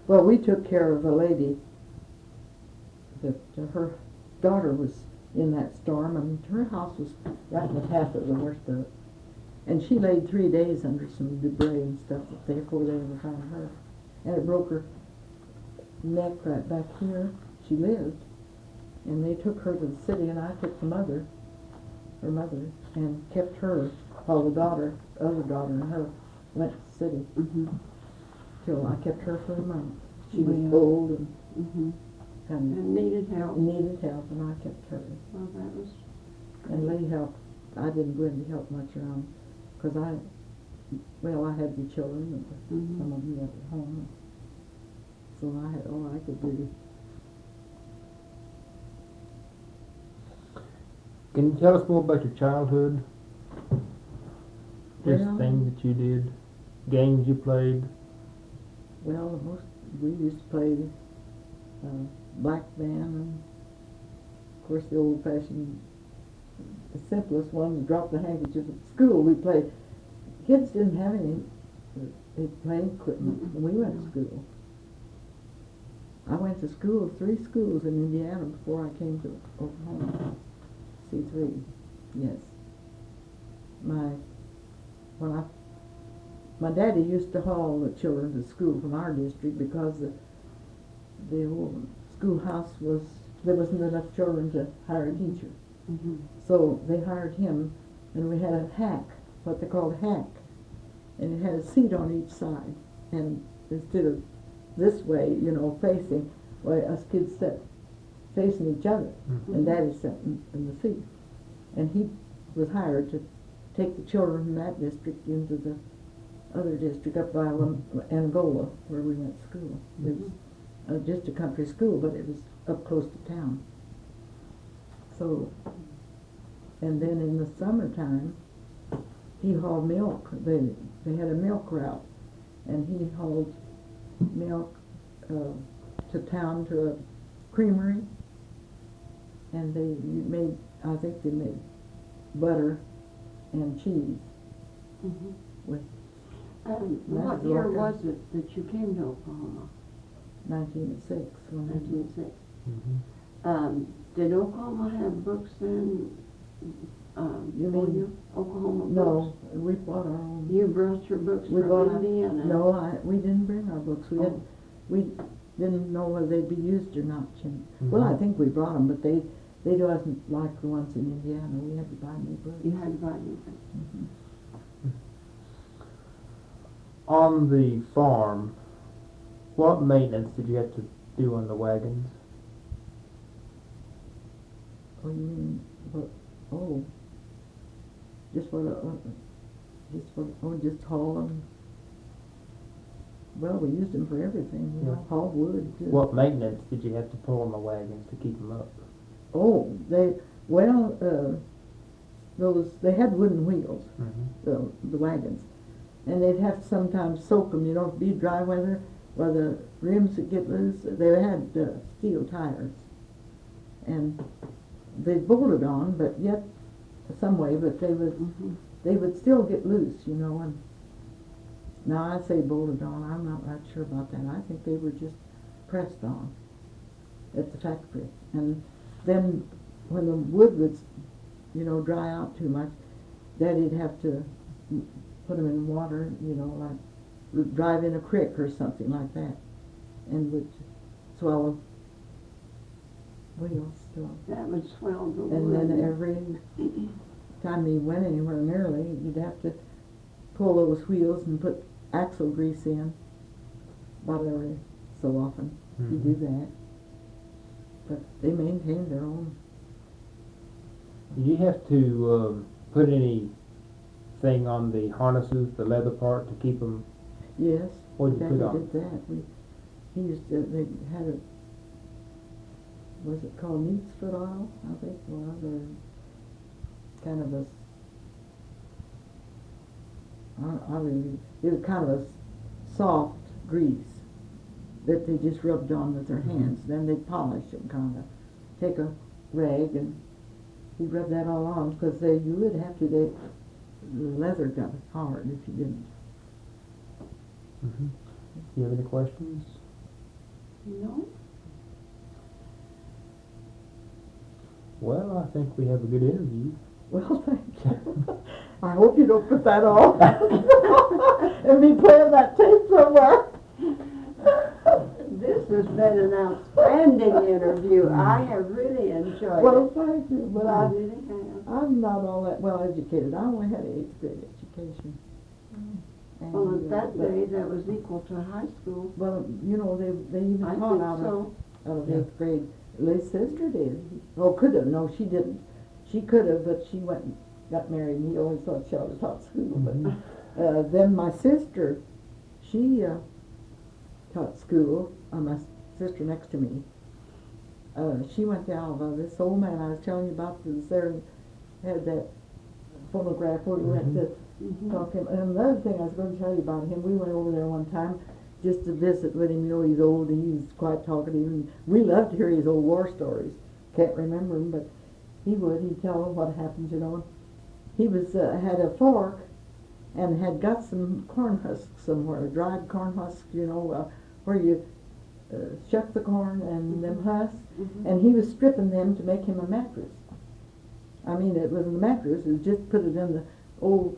Well, we took care of a lady that her daughter was in that storm, and her house was right in the path of the worst of it. And she laid 3 days under some debris and stuff before they ever found her. And it broke her neck right back here. She lived. And they took her to the city, and I took her mother, and kept her while the other daughter and her went to the city. Mm-hmm. Till I kept her for a month. She was Well. old and Mm-hmm. kind And needed help. of needed help, and I kept her. Well, that was. And Lee helped. I didn't go into help much around, because I had the children, and Mhm. some of them lived at home. So I had all I could do. Can you tell us more about your childhood? Just Well- things that you did, games you played. Well, we used to play black band, and of course the old-fashioned, the simplest one, was drop the handkerchief at school. We played. Kids didn't have any playing equipment when we went to school. I went to school, 3 schools in Indiana before I came to Oklahoma. C3, yes. My daddy used to haul the children to school from our district because the old schoolhouse there wasn't enough children to hire a teacher. Mm-hmm. So they hired him, and we had a hack, what they called a hack, and it had a seat on each side. And instead of this way, facing, us kids sat facing each other, and Daddy sat in the seat. And he was hired to take the children from that district into the other district up by Angola, where we went to school. It was just a country school, but it was up close to town. So, and then in the summertime, he hauled milk. They had a milk route, and he hauled milk to town to a creamery, and I think they made butter and cheese Mm-hmm. with What That's year okay. was it that you came to Oklahoma? 1906. 1906. Mm-hmm. Did Oklahoma have books then? You for mean- you? Oklahoma books? No, we bought our own. You brought your books We from bought Indiana? No, we didn't bring our books. Oh. We didn't know whether they'd be used or not. Well, I think we brought them, but they wasn't like the ones in Indiana. We had to buy new books. You had to buy new books. Mhm. On the farm, what maintenance did you have to do on the wagons? Oh, you mean what? Oh, just just haul them. Well, we used them for everything. Yeah. Haul wood. Too. What maintenance did you have to pull on the wagons to keep them up? Oh, they had wooden wheels. Mm-hmm. The wagons, and they'd have to sometimes soak them. It'd be dry weather, or the rims would get loose. They had steel tires, and they bolted on, but yet some way. But they would still get loose, And now I say bolted on. I'm not right sure about that. I think they were just pressed on at the factory, and then when the wood would, dry out too much, Daddy'd have to put them in water, like drive in a creek or something like that, and would swell the wheels. So. That would swell the And wood. then every time you went anywhere nearly, you'd have to pull those wheels and put axle grease in about every so often. You do that. But they maintained their own. Did you have to put anything on the harnesses, the leather part, to keep them? Yes, What did you Daddy put on? did that. He used to, they had was it called neat's foot oil, I think it was, or kind of a, it was kind of a soft grease that they just rubbed on with their hands. Then they polished them, kind of. Take a rag and he'd rub that all on, because you would have to, the leather got hard if you didn't. Mm-hmm. Do you have any questions? No? Well, I think we have a good interview. Well, thank you. I hope you don't put that on and be playing that tape somewhere. This has been an outstanding interview. I have really enjoyed Well, it. thank you, but I really have. I'm not all that well educated. I only had an 8th grade education. And, Well, at that but- day, that was equal to high school. Well, you know, they even I taught think out so. of Yeah. 8th grade. Lily's sister did. Oh, could have. No, she didn't. She could have, but she went and got married, and he always thought she ought to taught school. Mhm. But then my sister, she taught school. My sister next to me. She went to Alva. This old man I was telling you about was there, had that phonograph where we went to talk to him. And another thing I was going to tell you about him, we went over there one time just to visit with him. You know, he's old and he's quite talkative, and we loved to hear his old war stories. Can't remember them, but he'd tell what happened, you know. He was had a fork and had got some corn husks somewhere, dried corn husks, you know, where you shuck the corn and them husks, and he was stripping them to make him a mattress. I mean, it wasn't a mattress, it was just put it in the old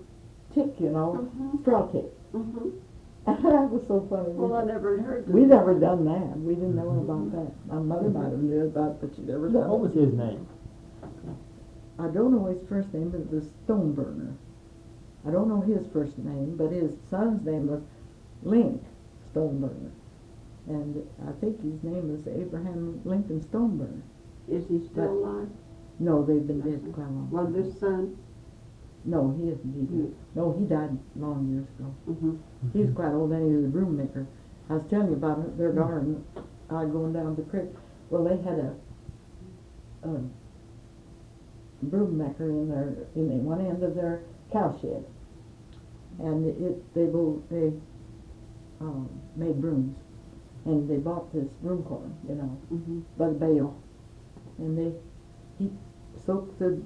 tick, you know, straw tick. And that was so funny. Well, I never heard We never done that. We didn't know about that. My mother might have knew about it, but she never done What was it. his name? I don't know his first name, but it was Stoneburner. I don't know his first name, but his son's name was Link Stoneburner. And I think his name was Abraham Lincoln Stoneburner. Is he still alive? No, they've been dead quite a long Well, time. this son? No, he isn't either. No, he died long years ago. Mm-hmm. He was quite old, and he was a broom maker. I was telling you about it, their garden, going down the creek. Well, they had a broom maker in one end of their cow shed, and they made brooms, and they bought this broom corn, you know, by the bale, and he soaked it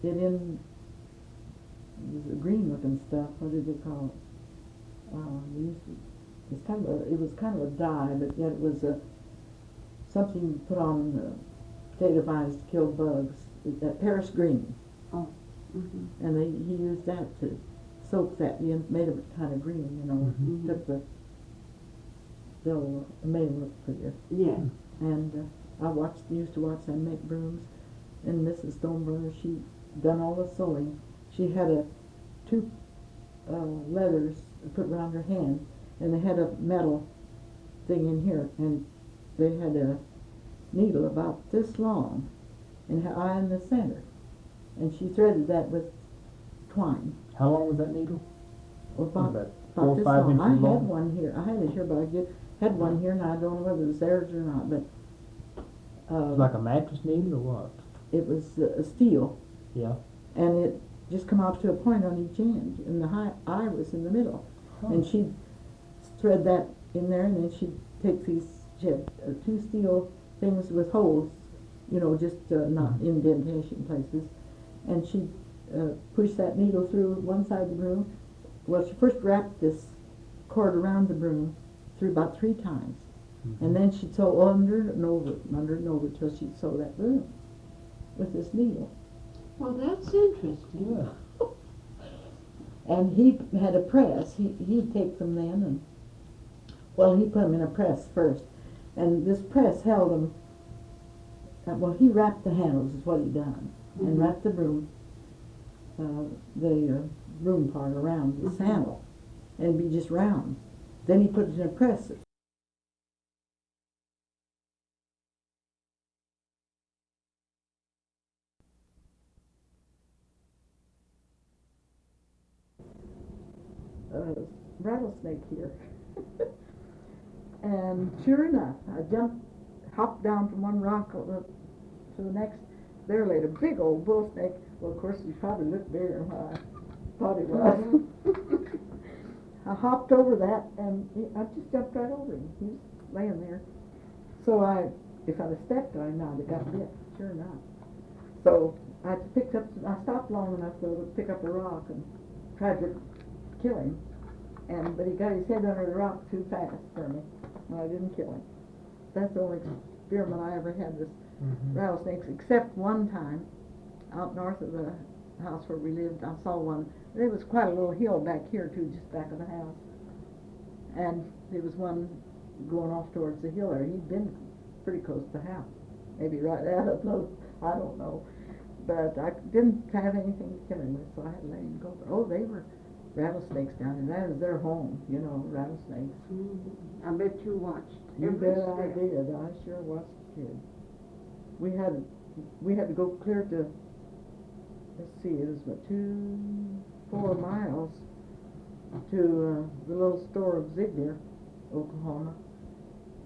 in the green looking stuff. What did they call it? It was kind of a dye, but yet it was something you put on potato vines to kill bugs. That Paris green. Oh. And he used that to soak that in, made it kind of green, you know. Took the dough and made it look prettier. Yeah. And I used to watch them make brooms. And Mrs. Stoneburner, she done all the sewing. She had two leathers put around her hand, and they had a metal thing in here, and they had a needle about this long and her eye in the center, and she threaded that with twine. How long was that needle? About 4 or this 5 long. inches I had long? one here. I had it here, but I had one here, and I don't know whether it was theirs or not. But It was like a mattress needle or what? it was steel, Yeah. and it just come out to a point on each end, and the eye was in the middle. And she'd thread that in there, and then she'd take these. She had 2 steel things with holes, you know, just not indentation places, and she'd push that needle through one side of the broom. Well, she first wrapped this cord around the broom through about 3 times, and then she'd sew under and over till she'd sew that broom with this needle. Well, that's interesting. Yeah. And he had a press. He'd take them then, and he put them in a press first, and this press held them. Well, he wrapped the handles is what he done, and wrapped the broom, broom part around this handle, and it'd be just round. Then he put it in a press. Rattlesnake here. And sure enough, I hopped down from one rock to the next. there laid a big old bull snake. Well, of course, he probably looked bigger than what I thought he was. I hopped over that, and I just jumped right over him. He was laying there. So if I'd have stepped on him, I'd have got bit. Sure enough. So I stopped long enough though to pick up a rock and tried to kill him. But he got his head under the rock too fast for me, and I didn't kill him. That's the only experiment I ever had with rattlesnakes, except one time out north of the house where we lived. I saw one. There was quite a little hill back here too, just back of the house, and there was one going off towards the hill there. He'd been pretty close to the house, maybe right out of the, I don't know, but I didn't have anything to kill him with, so I had to let him go. Oh, they were rattlesnakes down there. That is their home, rattlesnakes. I bet you watched. You every bet I step. did. I sure was a kid. We had to go clear to, let's see, it was about 4 miles to the little store of Ziegler, Oklahoma.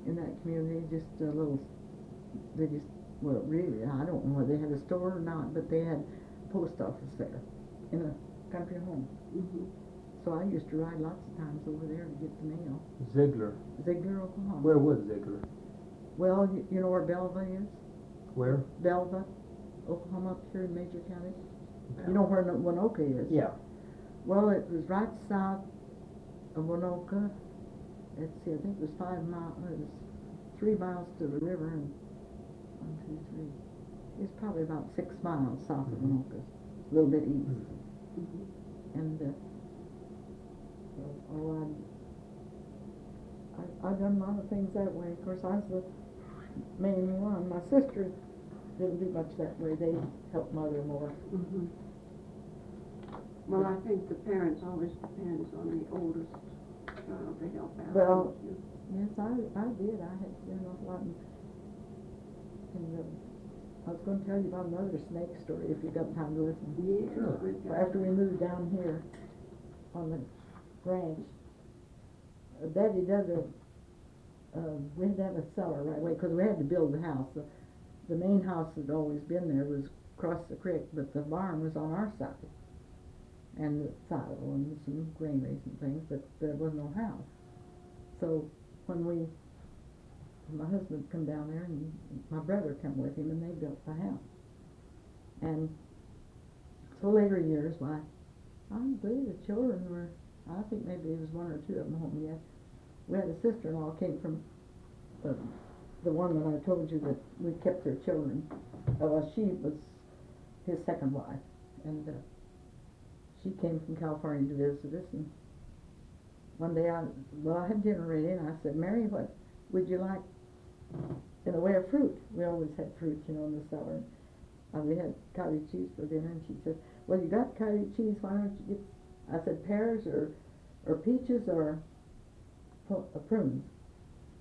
In that community, well, really, I don't know whether they had a store or not, but they had a post office there in a country home. So I used to ride lots of times over there to get the mail. Ziegler. Ziegler, Oklahoma. Where was Ziegler? Well, you know where Belva is? Where? Belva, Oklahoma, up here in Major County. You know where Winoka is? Yeah. Well, it was right south of Winoka. Let's see, I think it was 5 miles. It was 3 miles to the river, and 1, 2, 3. It's probably about 6 miles south of Winoka, a little bit east. And I've done a lot of things that way. Of course, I was the main one. My sisters didn't do much that way. They helped mother more. Well, I think the parents always depends on the oldest child to help out. Well, yes, I did. I had to do an awful lot. And I was going to tell you about another snake story if you got time to listen. Yeah, sure. After we moved down here on the ranch, Daddy dug we had to have a cellar right away because we had to build the house. The main house that had always been there was across the creek, but the barn was on our side. And the silo and some granaries and things, but there was no house. So when my husband come down there and my brother come with him and they built the house. And so later years, I believe the children were, I think maybe there was 1 or 2 of them home yet. We had a sister-in-law came from the one that I told you that we kept their children. Well, she was his second wife, and she came from California to visit us. And one day I had dinner ready, and I said, Mary, what would you like in the way of fruit? We always had fruit, in the cellar. We had cottage cheese for dinner, and she said, well, you got cottage cheese, why don't you get, I said, pears or peaches or prunes,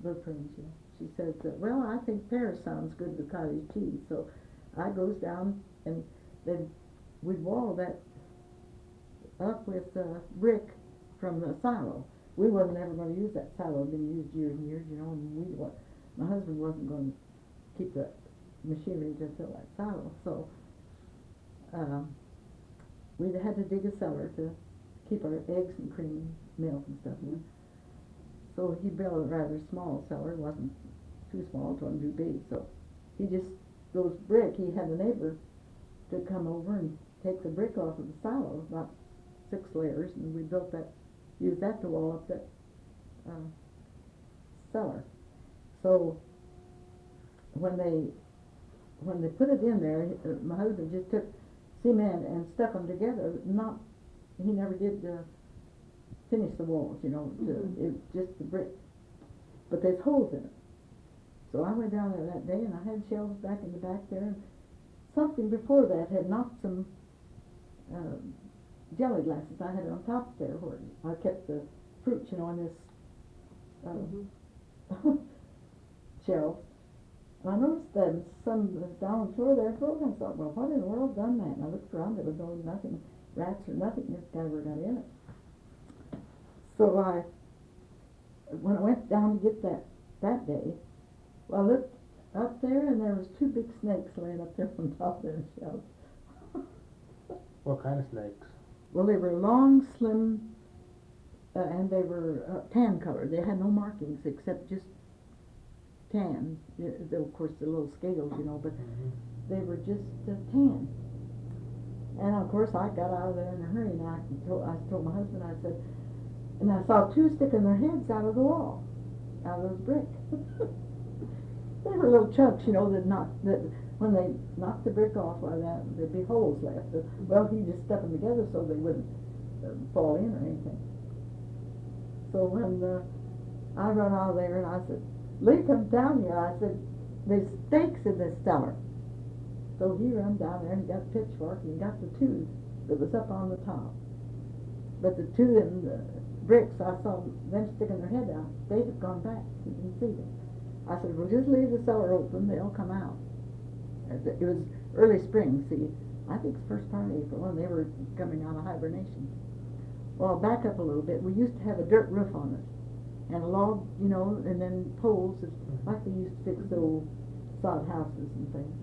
blue prunes, She says, well, I think pears sounds good with cottage cheese. So I goes down, and then we'd wall that up with brick from the silo. We wasn't ever going to use that silo. It had been used years and years, and my husband wasn't going to keep the machinery to fill that silo. So we had to dig a cellar to keep our eggs and cream, milk and stuff in. So he built a rather small cellar. It wasn't too small, it wasn't too big. So he just, those brick, he had a neighbor to come over and take the brick off of the silo, about 6 layers, and we built that, used that to wall up that cellar. So when they put it in there, my husband just took cement and stuck them together. He never did finish the walls, it just the brick. But there's holes in it. So I went down there that day, and I had shelves back in the back there. And something before that had knocked some jelly glasses I had on top there where I kept the fruit, on this shelf. And I noticed that some was down on the floor there broken. I thought, well, what in the world done that? And I looked around, there was nothing, rats or nothing just ever got in it. So when I went down to get that day, well, up there, and there was 2 big snakes laying up there on top of them shelves. What kind of snakes? Well, they were long, slim, and they were tan colored. They had no markings except just tan. Of course, the little scales, but they were just tan. And of course, I got out of there in a hurry, and I told my husband, I said, and I saw 2 sticking their heads out of the wall, out of those bricks. They were little chunks, that when they knocked the brick off like that, there'd be holes left. Well, he just stuck them together so they wouldn't fall in or anything. So when I run out of there and I said, Lee, come down here. I said, there's snakes in this cellar. So he run down there and got a pitchfork and he got the 2 that was up on the top. But the 2 in the bricks, I saw them sticking their head out. They had gone back. You didn't see them. I said, well, just leave the cellar open. They'll come out. It was early spring, see. I think it's first part of April, and they were coming out of hibernation. Well, back up a little bit. We used to have a dirt roof on it, and a log, and then poles, like they used to fix the old sod houses and things.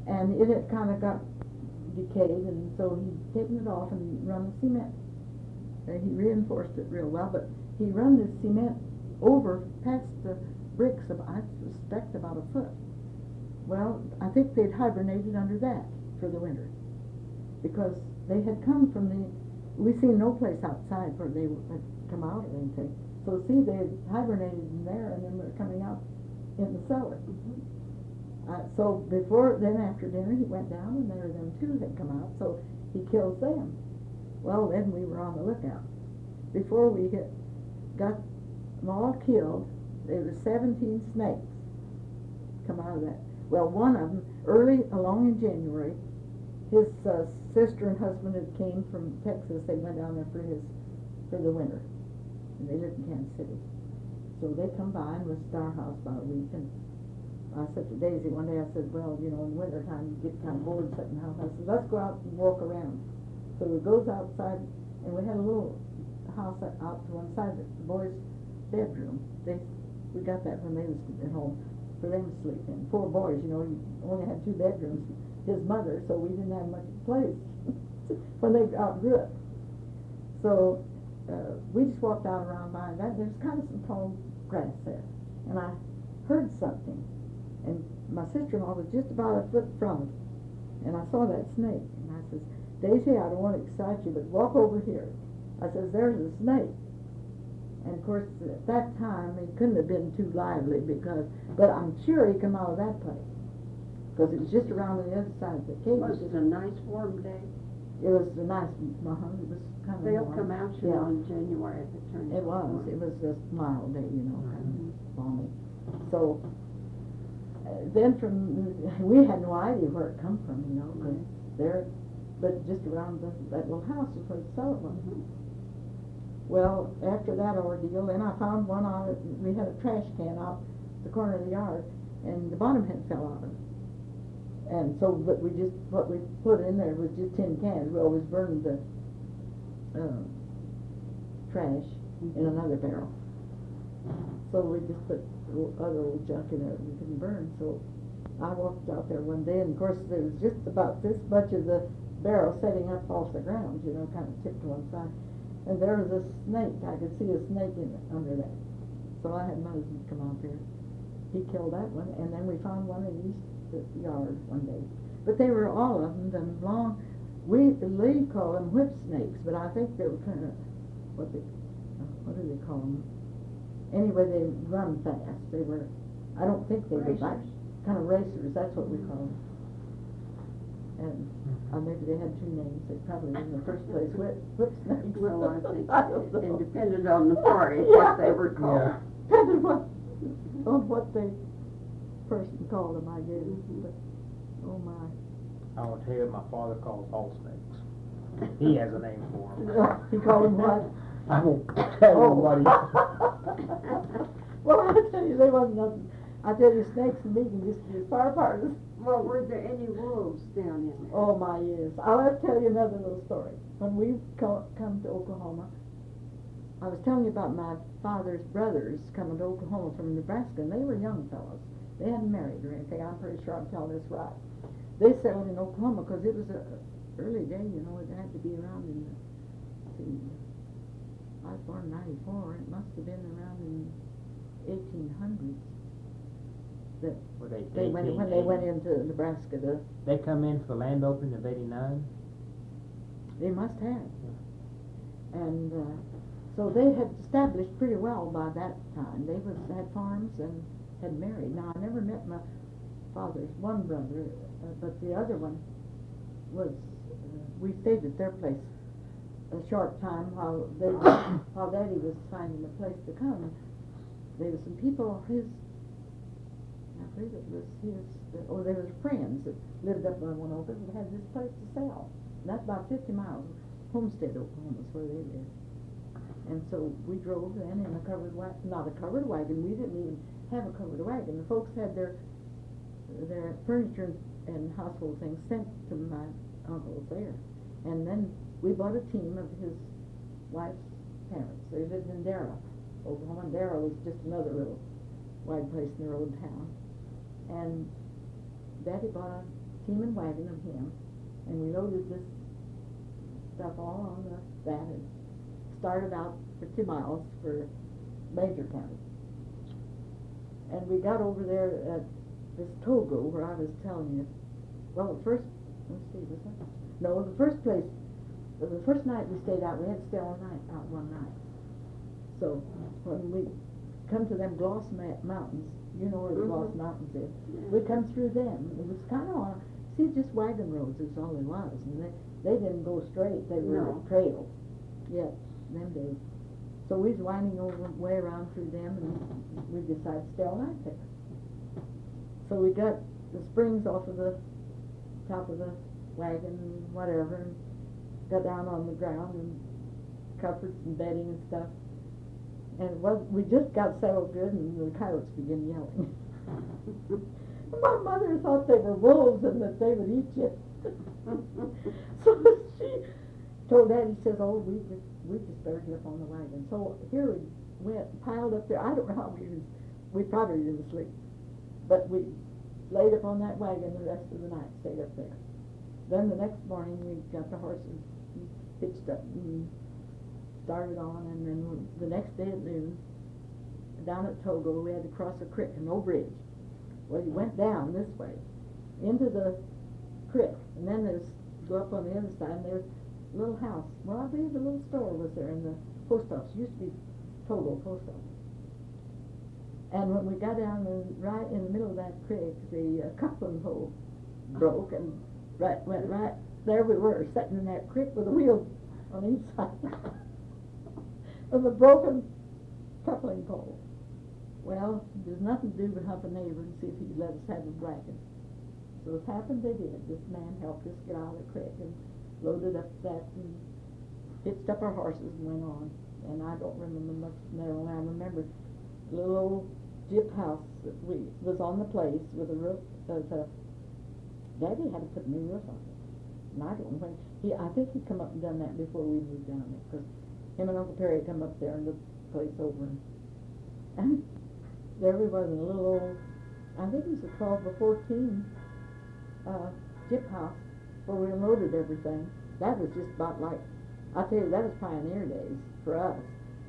And it had kind of got decayed, and so he'd taken it off and run cement. He reinforced it real well, but he run the cement over past the bricks, I suspect about a foot. Well, I think they'd hibernated under that for the winter, because they had come from we seen no place outside where they had come out or anything. So see, they had hibernated in there, and then they're coming out in the cellar. So after dinner, he went down, and there them 2 had come out, so he kills them. Well, then we were on the lookout. Before we got them all killed, there was 17 snakes come out of that. Well, one of them, early along in January, his sister and husband had came from Texas. They went down there for the winter, and they lived in Kansas City. So they come by and was at our house about a week. And I said to Daisy one day, I said, well, in winter time you get kind of bored sitting in the house. I said, let's go out and walk around. So we goes outside, and we had a little house out to one side, the boys' bedroom. We got that when they was at home for them to sleep in. 4 boys, you only had 2 bedrooms. His mother, so we didn't have much place when they outgrew it. So we just walked out around by that. There's kind of some tall grass there, and I heard something, and my sister-in-law was just about a foot from it, and I saw that snake, and I says, Daisy, I don't want to excite you, but walk over here. I says, there's a snake. And of course, at that time, he couldn't have been too lively but I'm sure he come out of that place, because it was just around the other side of the cave. Was it a nice warm day? It was a nice, it was kind of They'll warm. come out, in January if it turns It was. warm. It was just a mild day, kind of balmy. So then we had no idea where it come from, because but just around that little house is where the cellar was. Well, after that ordeal, then I found one we had a trash can out the corner of the yard, and the bottom had fell out of it. And so, what we put in there was just tin cans. We always burned the trash in another barrel. So we just put other old junk in there that we couldn't burn. So I walked out there one day, and of course there was just about this much of the barrel setting up off the ground, kind of tipped to one side. And there was a snake. I could see a snake under that. So I had my husband come out there. He killed that one, and then we found one in the yard one day. But they were all of them long. Lee called them whip snakes, but I think they were kind of what do they call them? Anyway, they run fast. They were. I don't think they were like kind of racers. That's what we call them. And maybe they had 2 names. They probably in the first place whip snakes. Well, I think it depended on the party what they were called. Depended on what the person called them, I guess. But, oh my! I will tell you, my father calls all snakes. He has a name for them. He called them what? I won't tell you what he. Well, I tell you, they wasn't nothing. I tell you, snakes and me can just be as far apart as. Well, were there any wolves down in there? Oh my, yes. I'll have to tell you another little story. When we come to Oklahoma, I was telling you about my father's brothers coming to Oklahoma from Nebraska, and they were young fellows. They hadn't married or anything. I'm pretty sure I'm telling this right. They settled in Oklahoma because it was a early day, you know. It had to be around in the, see, I was born in 94. It must have been around in 1800s that Were they when they went into Nebraska. They come in for the land opening of '89. They must have. And so they had established pretty well by that time. They had farms and had married. Now, I never met my father's one brother, but the other one was, we stayed at their place a short time while Daddy was finding a place to come. There were some people, I believe it was they were friends that lived up on one over and had this place to sell. And that's about 50 miles. Homestead, Oklahoma is where they lived. And so we drove then in a covered wagon, not a covered wagon, we didn't even have a covered wagon. The folks had their furniture and household things sent to my uncles there. And then we bought a team of his wife's parents. They lived in Darrow, Oklahoma. And Darrow was just another little wide place in the road town. And Daddy bought a team and wagon of him, and we loaded this stuff all on that and started out for 2 miles for Major County. And we got over there at this Togo where I was telling you. Well, the first night we stayed out, we had to stay all night out one night. So when we come to them Gloss Mountains, you know where the Gloss Mountains is, we come through them. It was kind of just wagon roads is all it was, and they didn't go straight. They were trails. Yes, them days. So we was winding over way around through them, and we decided to stay all night there. So we got the springs off of the top of the wagon, whatever, and got down on the ground and comforts and bedding and stuff. And we just got settled good, and the coyotes began yelling. My mother thought they were wolves and that they would eat you. So she told Daddy, says, "Oh, we just better get up on the wagon." So here we went, piled up there. I don't know how we probably didn't sleep, but we laid up on that wagon the rest of the night, stayed up there. Then the next morning we got the horses hitched up and started on, and then the next day at noon, down at Togo, we had to cross a creek, no bridge. Well, you went down this way into the creek, and then go up on the other side, and there's a little house. Well, I believe the little store was there in the post office. It used to be Togo post office. And when we got down right in the middle of that creek, the coupling pole broke, and went right there we were, sitting in that creek with a wheel on each side of a broken coupling pole. Well, there's nothing to do but help a neighbor and see if he'd let us have a wagon. So it happened they did. This man helped us get out of the creek and loaded up that and hitched up our horses and went on. And I don't remember much from there on. I remember a little old gyp house that was on the place with a roof. Daddy had to put a new roof on it. And I don't know when. I think he'd come up and done that before we moved down there, because him and Uncle Perry come up there and looked the place over. And there we was in a little old, I think it was a 12 or 14 gyp house where we unloaded everything. That was just about like, I tell you, that was pioneer days for us.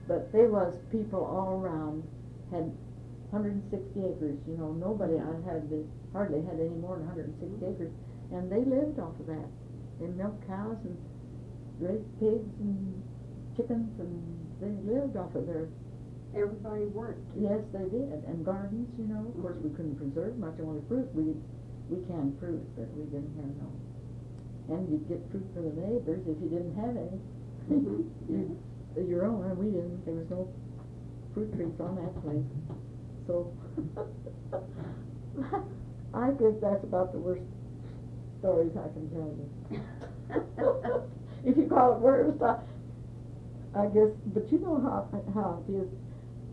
But there was people all around, had 160 acres, you know, nobody hardly had any more than 160 acres, and they lived off of that. They milked cows and raised pigs and chickens, and they lived off of their. Everybody worked. Yes, they did, and gardens, you know. Of course, we couldn't preserve much, only fruit. We canned fruit, but we didn't have no. And you'd get fruit for the neighbors if you didn't have any. Your own, and we didn't. There was no fruit trees on that place. So I guess that's about the worst stories I can tell you. If you call it worst, I guess. But you know how it is.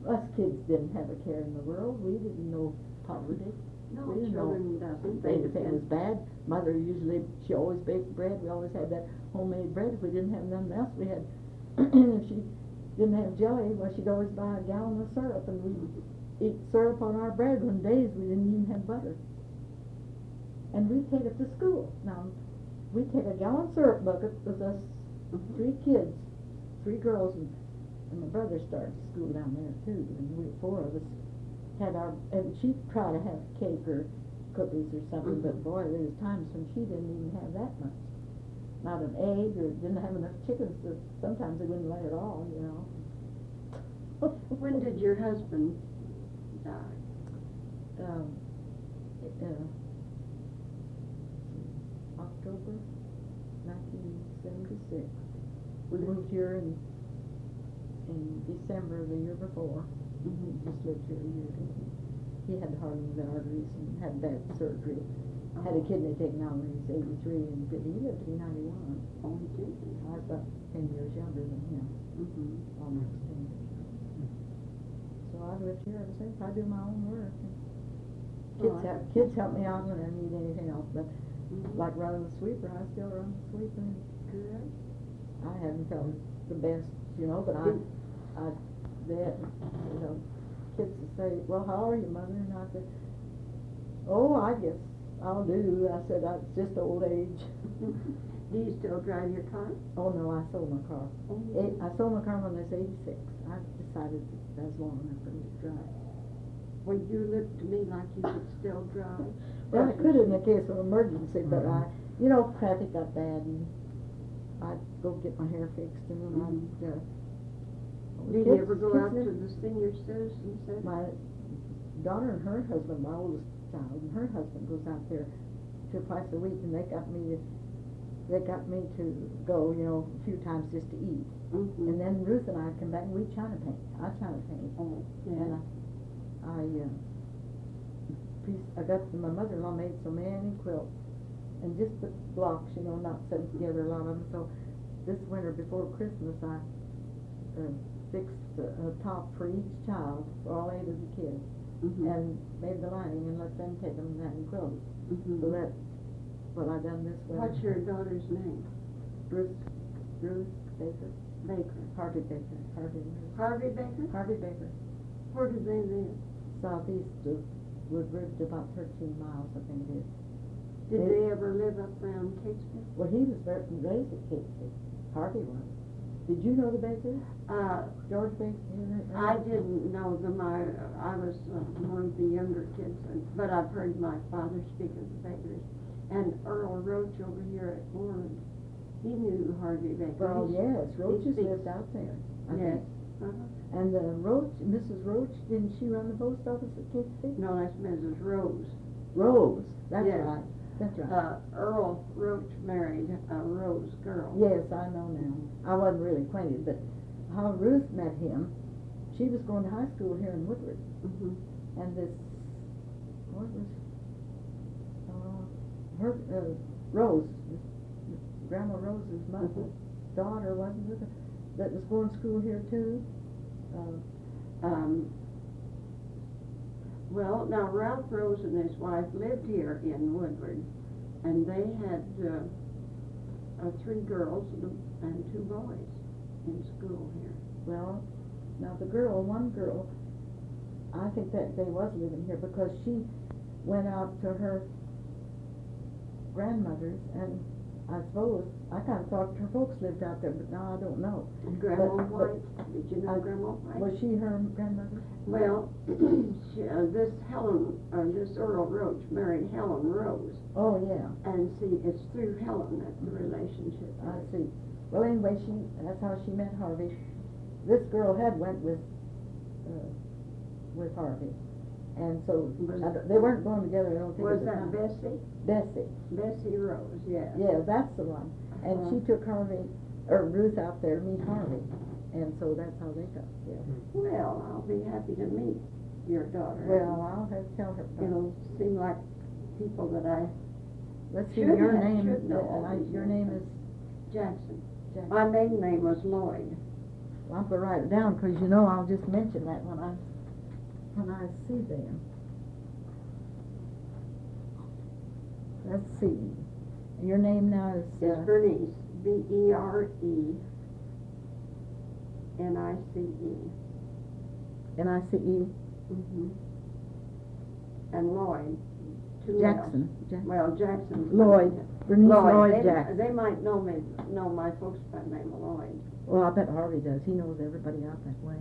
Us kids didn't have a care in the world. We didn't know poverty. No, we didn't children know doesn't. anything was bad. Mother she always baked bread. We always had that homemade bread. If we didn't have nothing else, we had. And if she didn't have jelly, well, she'd always buy a gallon of syrup, and we'd eat syrup on our bread when days we didn't even have butter. And we'd take it to school. Now, we'd take a gallon syrup bucket with us, 3 kids, 3 girls, and my brother started school down there too, and we 4 of us had our, and she'd try to have cake or cookies or something, but boy, there was times when she didn't even have that much. Not an egg, or didn't have enough chickens, to, sometimes they wouldn't lay at all, you know. When did your husband die? October 1976. We moved here in December of the year before. He just lived here a year. He had heart in the arteries and had bad surgery. Had a kidney taken out when he was 83, and he lived to be 91. Oh, he did? I was about 10 years younger than him. Almost 10 years. So I've lived here ever since. I do my own work. Kids help me out when I need anything else, but like running the sweeper, I still run the sweeper. Good. I haven't felt the best, you know, but kids will say, well, how are you, Mother? And I said, oh, I guess I'll do. I said, it's just old age. Do you still drive your car? Oh, no, I sold my car. I sold my car when I was 86. I decided that was long enough for me to drive. Well, you look to me like you could still drive. Well, I could in the case of emergency, but you know, traffic got bad, and I'd go get my hair fixed, and then I'd, Did you ever go out to the senior citizen center? My daughter and her husband, my oldest child, and her husband goes out there 2 or twice a week, and they got me to go, you know, a few times just to eat. And then Ruth and I come back and we china paint. I china paint. Oh, yeah. And I got, my mother-in-law made so many quilts, and just the blocks, you know, not set together, a lot of them. So this winter before Christmas, I fixed a top for each child, for all 8 of the kids, and made the lining and let them take them and quilt. So that's what I done this winter. What's your daughter's name? Ruth Baker. Harvey Baker. Harvey Baker? Harvey Baker. Where do they live? South East of Woodward, about 13 miles, I think it is. Did they ever live up around Catesville? Well, he was raised at Catesville. Harvey was. Did you know the Bakers? George Baker? I didn't know them. I was one of the younger kids, but I've heard my father speak of the Bakers. And Earl Roach over here at Lard, he knew Harvey Baker. Well, yes, Roaches lived out there, I think. And Mrs. Roach, didn't she run the post office at Catesville? No, that's Mrs. Rose. Rose, that's Yes. right. That's right. Earl Roach married a Rose girl. Yes, I know now. I wasn't really acquainted, but how Ruth met him, she was going to high school here in Woodward. And this, what was, Rose, Grandma Rose's mother, daughter, wasn't it, that was going to school here too? Well, now Ralph Rose and his wife lived here in Woodward, and they had 3 girls and 2 boys in school here. Well, now one girl, I think that they was living here because she went out to her grandmother's, and I suppose, I kind of thought her folks lived out there, but now I don't know. And Grandma White, did you know Grandma White? Was she her grandmother? Well, this Earl Roach married Helen Rose. Oh, yeah. And see, it's through Helen that the relationship is. I see. Well, anyway, that's how she met Harvey. This girl had went with Harvey. And so, they weren't going together, I don't think. Was that Bessie? Bessie. Bessie Rose, yes. Yeah, that's the one. And she took Ruth out there to meet Harvey. And so that's how they got together. Well, I'll be happy to meet your daughter. Well, I'll have to tell her. It'll seem like people that I Let's see, your name is Jackson. My maiden name was Lloyd. Well, I'm going to write it down because you know I'll just mention that when I see them. Let's see. Your name now is... Berenice. Berenice. Nice. Mm-hmm. And Lloyd. Two Jackson. L's. Well, Jackson's Lloyd. Berenice Lloyd they, Jackson. They might know my folks by the name of Lloyd. Well, I bet Harvey does. He knows everybody out that way.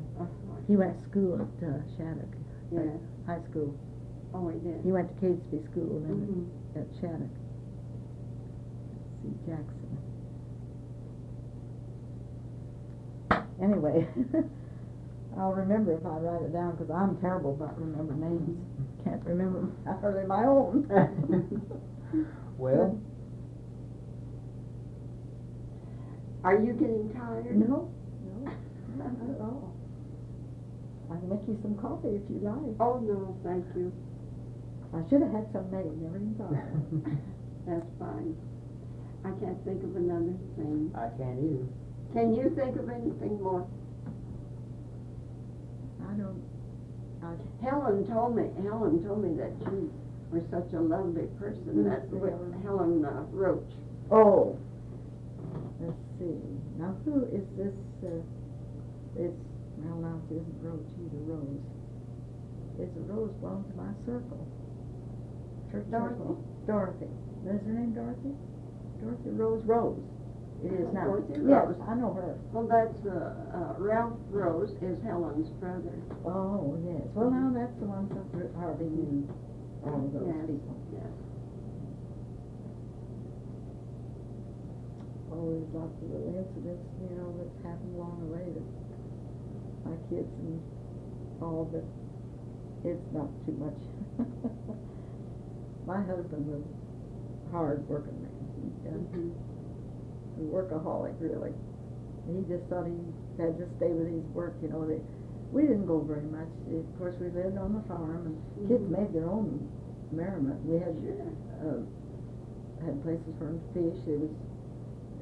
He went to school at Shattuck. Yeah. High school. Oh, he did. He went to Catesby School and then Mm-hmm. at Shattuck. Let's see, Jackson. Anyway, I'll remember if I write it down because I'm terrible about remembering names. Can't remember hardly my own. Well, Are you getting tired? No, not at all. I can make you some coffee if you like. Oh, no, thank you. I should have had some made, never even thought of it. That's fine. I can't think of another thing. I can't either. Can you think of anything more? Helen told me that you were such a lovely person. That Helen Roach. Oh, let's see. Now, who is this? Well, now it isn't Roach either. Rose. It's a Rose belong to my circle. Church Dorothy? circle. Dorothy. Is her name Dorothy? Dorothy Rose. Rose. It is now. Dorothy Yes, Rose. I know her. Well, that's Ralph Rose is Helen's brother. Oh, yes. Well, now that's the one that Harvey knew. All of those Yes. people. Yes. Oh, there's lots of little incidents, that's happened along the way that my kids and all, but it's not too much. My husband was a hard working man. A workaholic, really. He just thought he had to stay with his work, we didn't go very much. Of course, we lived on the farm, and kids made their own merriment. We had places for them to fish.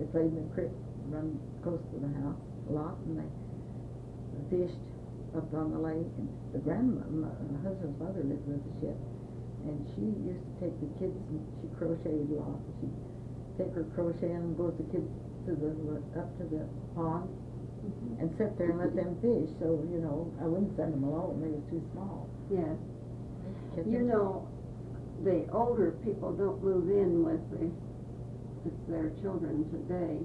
They played in the creek, run close to the house a lot, and they fished up on the lake. And my husband's mother lived with the ship, and she used to take the kids, and she crocheted a lot. She'd take her crochet and go with the kids up to the pond and sit there and let them fish. So, I wouldn't send them alone. They were too small. Yes. The older people don't move in with their children today,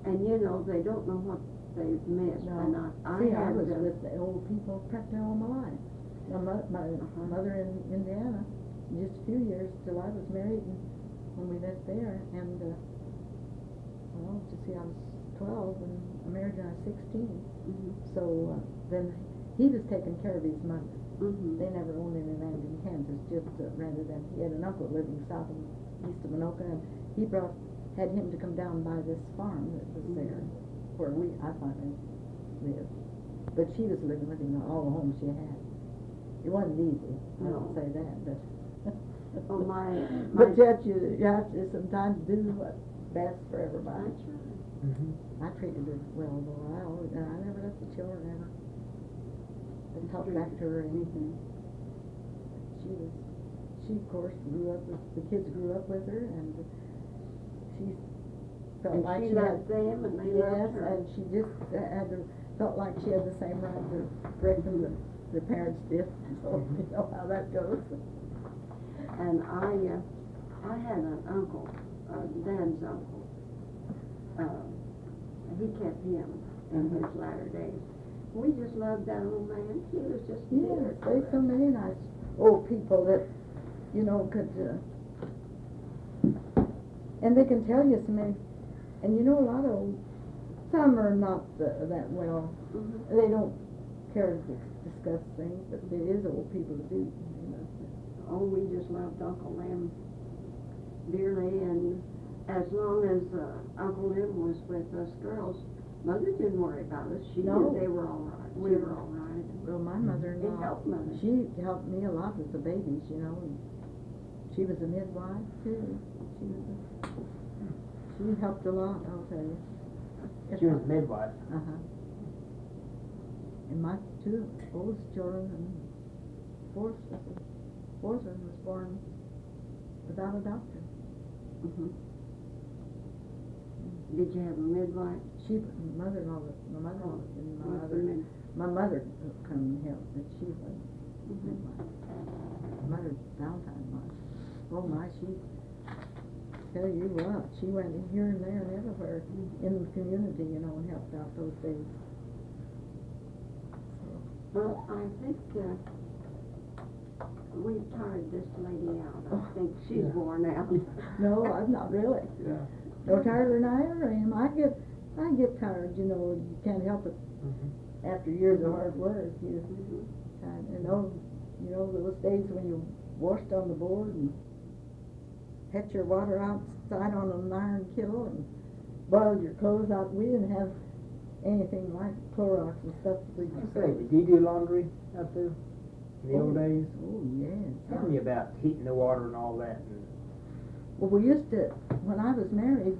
and they don't know what they've missed. No. And I was with the old people practically all my life. My mother in Indiana, just a few years till I was married, and when we lived there, and I was 12 and I married when I was 16. So then he was taking care of his mother. They never owned any land in Kansas, just rented, and he had an uncle living south and east of Anoka, and he had him to come down by this farm that was there, where I finally lived. But she was living with him all the home she had. It wasn't easy, I don't say that, but well, but yet you have to sometimes do what's best for everybody. That's right. I treated her well, though. I never let the children ever talk back to her or anything. She of course the kids grew up with her, and she felt like she loved them, and they loved her. and she just felt like she had the same right to correct them that their parents did. So you know how that goes. And I had an uncle, Dad's uncle. He kept him in his latter days. We just loved that old man. He was just there's so many nice old people that could and they can tell you so many, and a lot of some are not that well. They don't care to discuss things, but there is old people that do. Oh, we just loved Uncle Lem dearly, and as long as Uncle Lem was with us girls, Mother didn't worry about us. She knew they were all right. We were all right. Well, my mother-in-law, It helped Mother. she helped me a lot with the babies, and she was a midwife too. She helped a lot, I'll tell you. She was midwife. And my two oldest children, and fourth one was born without a doctor. Did you have a midwife? My mother-in-law, my mother couldn't help, but she was. Mother Valentine was. Oh my, she, tell you what, she went in here and there and everywhere in the community, you know, and helped out those days. Well, I think we've tired this lady out. I think she's worn out. No, I'm not really. Yeah. No tired than I ever am. I get tired, you know, you can't help it. After years of hard work, you kind of know, you know, those days when you washed on the board and had your water outside on an iron kettle and boiled your clothes out. We didn't have anything like Clorox and stuff. Did you do laundry out there in the old days? Oh, yes. Tell me about heating the water and all that. Well, we used to, when I was married,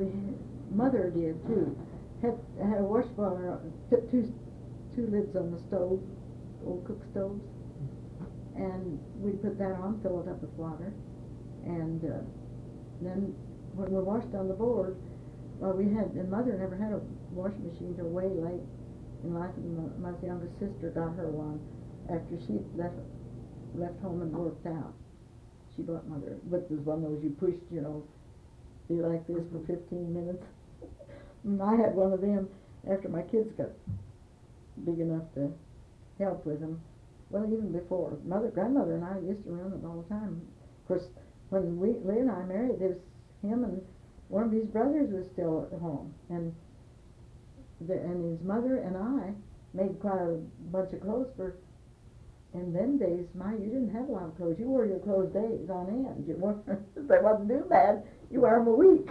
Mother did too. Had a wash boiler, put two lids on the stove, old cook stoves, and we'd put that on, fill it up with water, and then when we washed on the board, well, and Mother never had a washing machine till way late in life, and my youngest sister got her one after she left home and worked out. She bought Mother, but there's one of those you pushed, you know, do like this for 15 minutes. And I had one of them after my kids got big enough to help with them. Well, even before, grandmother and I used to run it all the time. Of course, when Lee and I married, there was him and one of his brothers was still at home, and his mother and I made quite a bunch of clothes for. In them days, you didn't have a lot of clothes. You wore your clothes days on end. You wore, if they wasn't too bad, you wear them a week.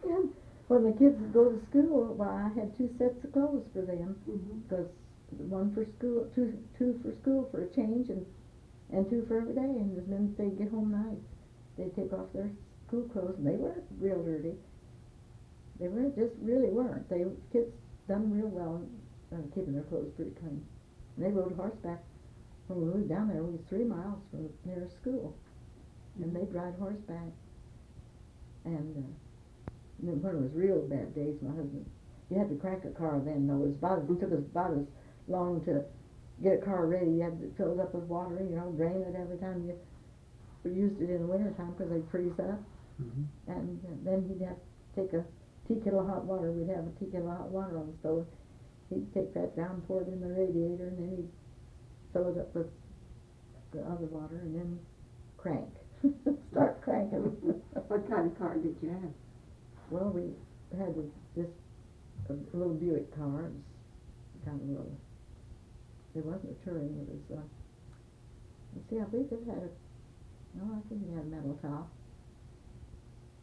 And when the kids would go to school, well, I had 2 sets of clothes for them, because one for school, two for school for a change, and 2 for every day. And then they'd get home nice, they'd take off their school clothes, and they weren't real dirty. They weren't, just really weren't. Kids done real well keeping their clothes pretty clean. And they rode horseback. When we moved down there, we was 3 miles from the nearest school, and they'd ride horseback. And then when it was real bad days, my husband, you had to crank a car then. Though it took us about as long to get a car ready. You had to fill it up with water, you know, drain it every time you used it in the winter time because they'd freeze up. And then he'd have to take a tea kettle of hot water. We'd have a tea kettle of hot water on the stove. He'd take that down, pour it in the radiator, and then he'd fill it up with the other water, and then crank. Start cranking. What kind of car did you have? Well, we had a little Buick car. It was kind of little. It wasn't a touring. It was, let's see, I believe it had I think it had a metal top.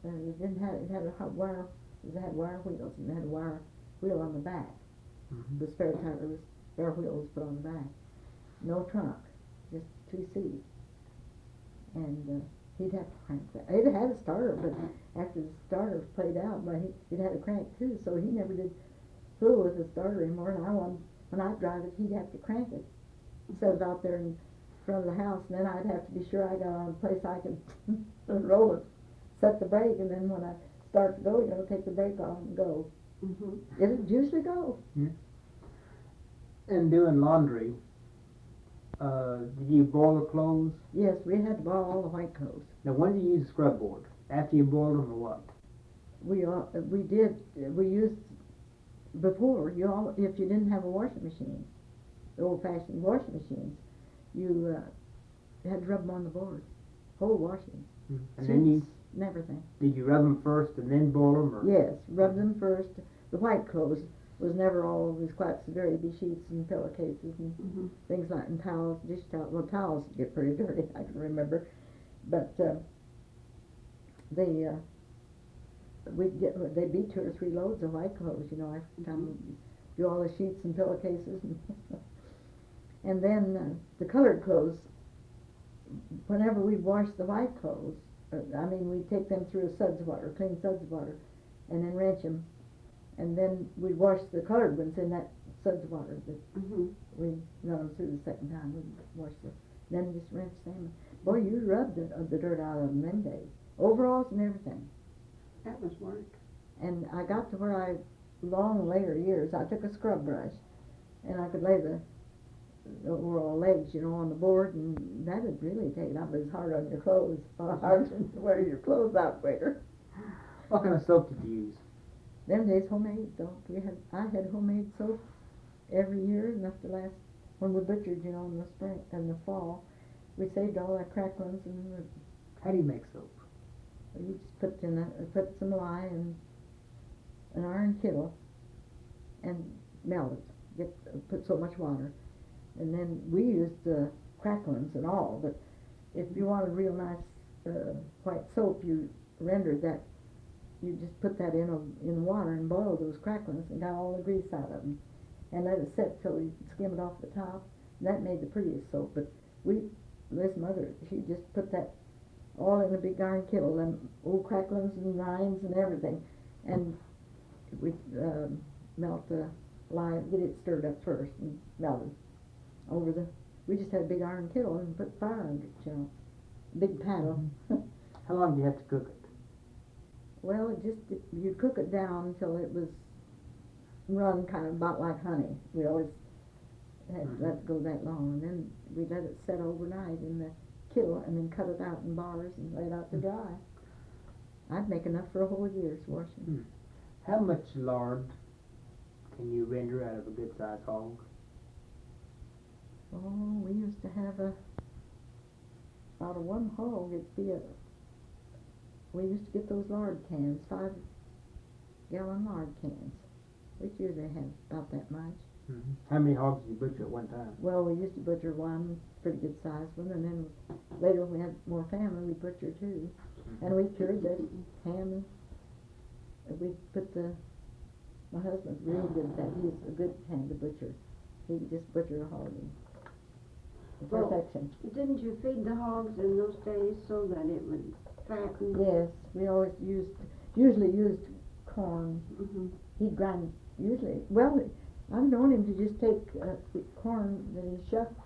And it had a hot wire, it had wire wheels, and it had a wire wheel on the back. The spare wheel was put on the back. No trunk, just 2 seats. And he'd have to crank that. It had a starter, but after the starter was played out, but it had a crank too, so he never did fool with the starter anymore. And when I'd drive it, he'd have to crank it. Set it out there in front of the house, and then I'd have to be sure I got on a place I could roll it, set the brake, and then when I start to go, you know, take the brake off and go. It'd usually go. And doing laundry, did you boil the clothes? Yes, we had to boil all the white clothes. Now, when did you use the scrub board? After you boiled them, or what? We used before. If you didn't have a washing machine, the old-fashioned washing machines, you had to rub them on the board, whole washing. And then and everything. Did you rub them first and then boil them? Or? Yes, rub them first. The white clothes was never always quite so dirty. Be sheets and pillowcases and things like, and towels, dish towels. Well, towels get pretty dirty, I can remember. But they'd be 2 or 3 loads of white clothes, you know, every time we do all the sheets and pillowcases. And then the colored clothes, whenever we'd wash the white clothes, we'd take them through a suds of water, clean suds of water, and then rinse them. And then we'd wash the colored ones in that suds of water. We'd run them through the second time. We'd wash them. Then just rinse them. Boy, you rubbed the dirt out of them them days. Overalls and everything. That was work. And I got to where long later years, I took a scrub brush, and I could lay overall legs, on the board, and that would really take it up. It's hard on your clothes, hard to wear your clothes out later. What kind of soap did you use? Them days homemade soap. I had homemade soap every year, enough to last. When we butchered, in the spring and the fall, we saved all that cracklings, and How do you make soap? you just put some lye in an iron kettle and melt it. Put so much water, and then we used cracklings and all. But if you wanted real nice white soap, you rendered that. You just put that in water and boil those cracklings and got all the grease out of them, and let it set till you skim it off the top. And that made the prettiest soap. But this mother, she just put that all in a big iron kettle, and old cracklings and rinds and everything, and we melt the lye, get it stirred up first and melted over we just had a big iron kettle and put fire under it, big paddle. How long do you have to cook it? Well, you cook it down until it was run kind of about like honey. We always had to let it go that long, and then we let it set overnight in the kettle, and then cut it out in bars and lay it out to dry. I'd make enough for a whole year's washing. How much lard can you render out of a good sized hog? Oh, we used to have out of one hog, we used to get those lard cans, 5-gallon lard cans. Each year they had about that much. How many hogs did you butcher at one time? Well, we used to butcher one pretty good sized one, and then later when we had more family, we butchered two. And we cured the ham, and we put my husband's real good at that. He's a good hand to butcher. He could just butcher a hog in perfection. Didn't you feed the hogs in those days so that it would fatten? Yes, we always usually used corn. He'd grind, I've known him to just take corn that he shucked,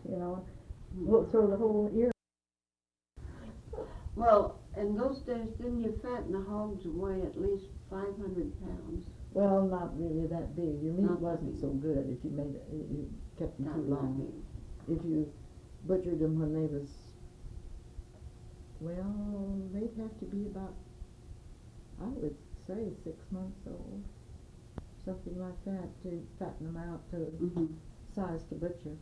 sort of the whole ear. Well, in those days, didn't you fatten the hogs to weigh at least 500 pounds? Well, not really that big. Your meat Not wasn't big. so good if you you kept them Not too that long. big. If you butchered them when they was, they'd have to be about, I would say 6 months old, something like that, to fatten them out to size to butcher.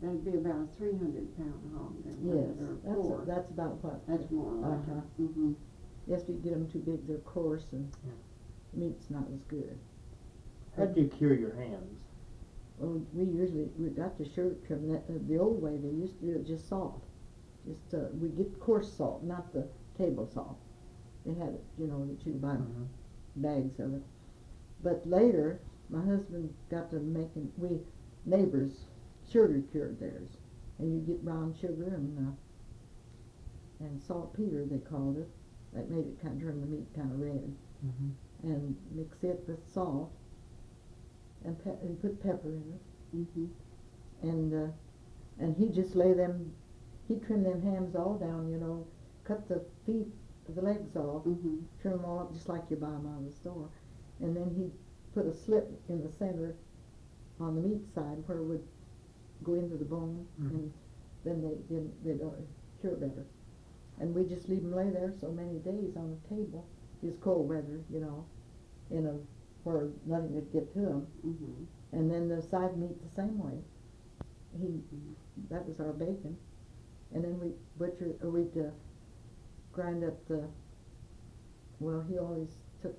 That'd be about a 300-pound hog. Then, Yes, or four. that's about what. That's more like it. Yes, if you get them too big, they're coarse and meat's not as good. How do you cure your hams? Well, we got the sugar trim. The old way they used to do it just salt. We get coarse salt, not the table salt. They had it, that you buy bags of it. But later, my husband got to neighbors sugar cured theirs, and you get brown sugar and saltpeter, they called it. That made it kind of turn the meat kind of red. And mix it with salt and put pepper in it. And he'd just he'd trim them hams all down, cut the legs off, trim them all up just like you buy them out of the store. And then he'd put a slit in the center on the meat side where it would go into the bone, and then they'd cure better. And we just leave them lay there so many days on the table. It's cold weather, where nothing would get to them. And then the side meat the same way. That was our bacon. And then we'd grind up he always took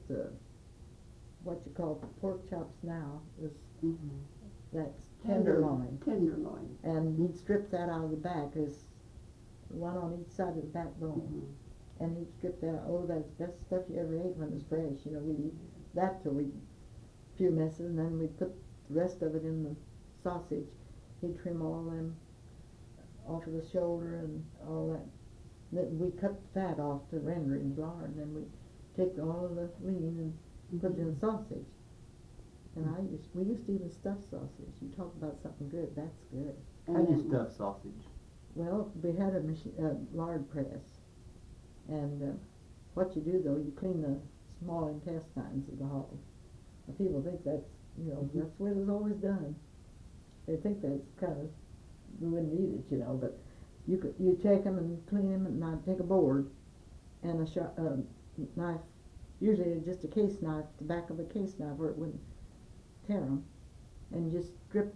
what you call pork chops now, that's tenderloin. Tenderloin. And he'd strip that out of the back, there's one on each side of the backbone. And he'd strip that out. Oh, that's the best stuff you ever ate when it was fresh. We'd eat that till a few messes, and then we'd put the rest of it in the sausage. He'd trim all them off of the shoulder and all that. Then we cut the fat off to render in lard, and then we take all of the lean and put it in the sausage. And we used to even stuff sausage. You talk about something good, that's good. How do you stuff sausage? Well, we had a lard press, and what you do though, you clean the small intestines of the hog. Now, people think that's that's what it was always done. they think that's kind of, you wouldn't eat it, you know, but you take them and clean them, and I'd take a board and a knife, usually just a case knife, the back of a case knife where it wouldn't tear them, and just strip.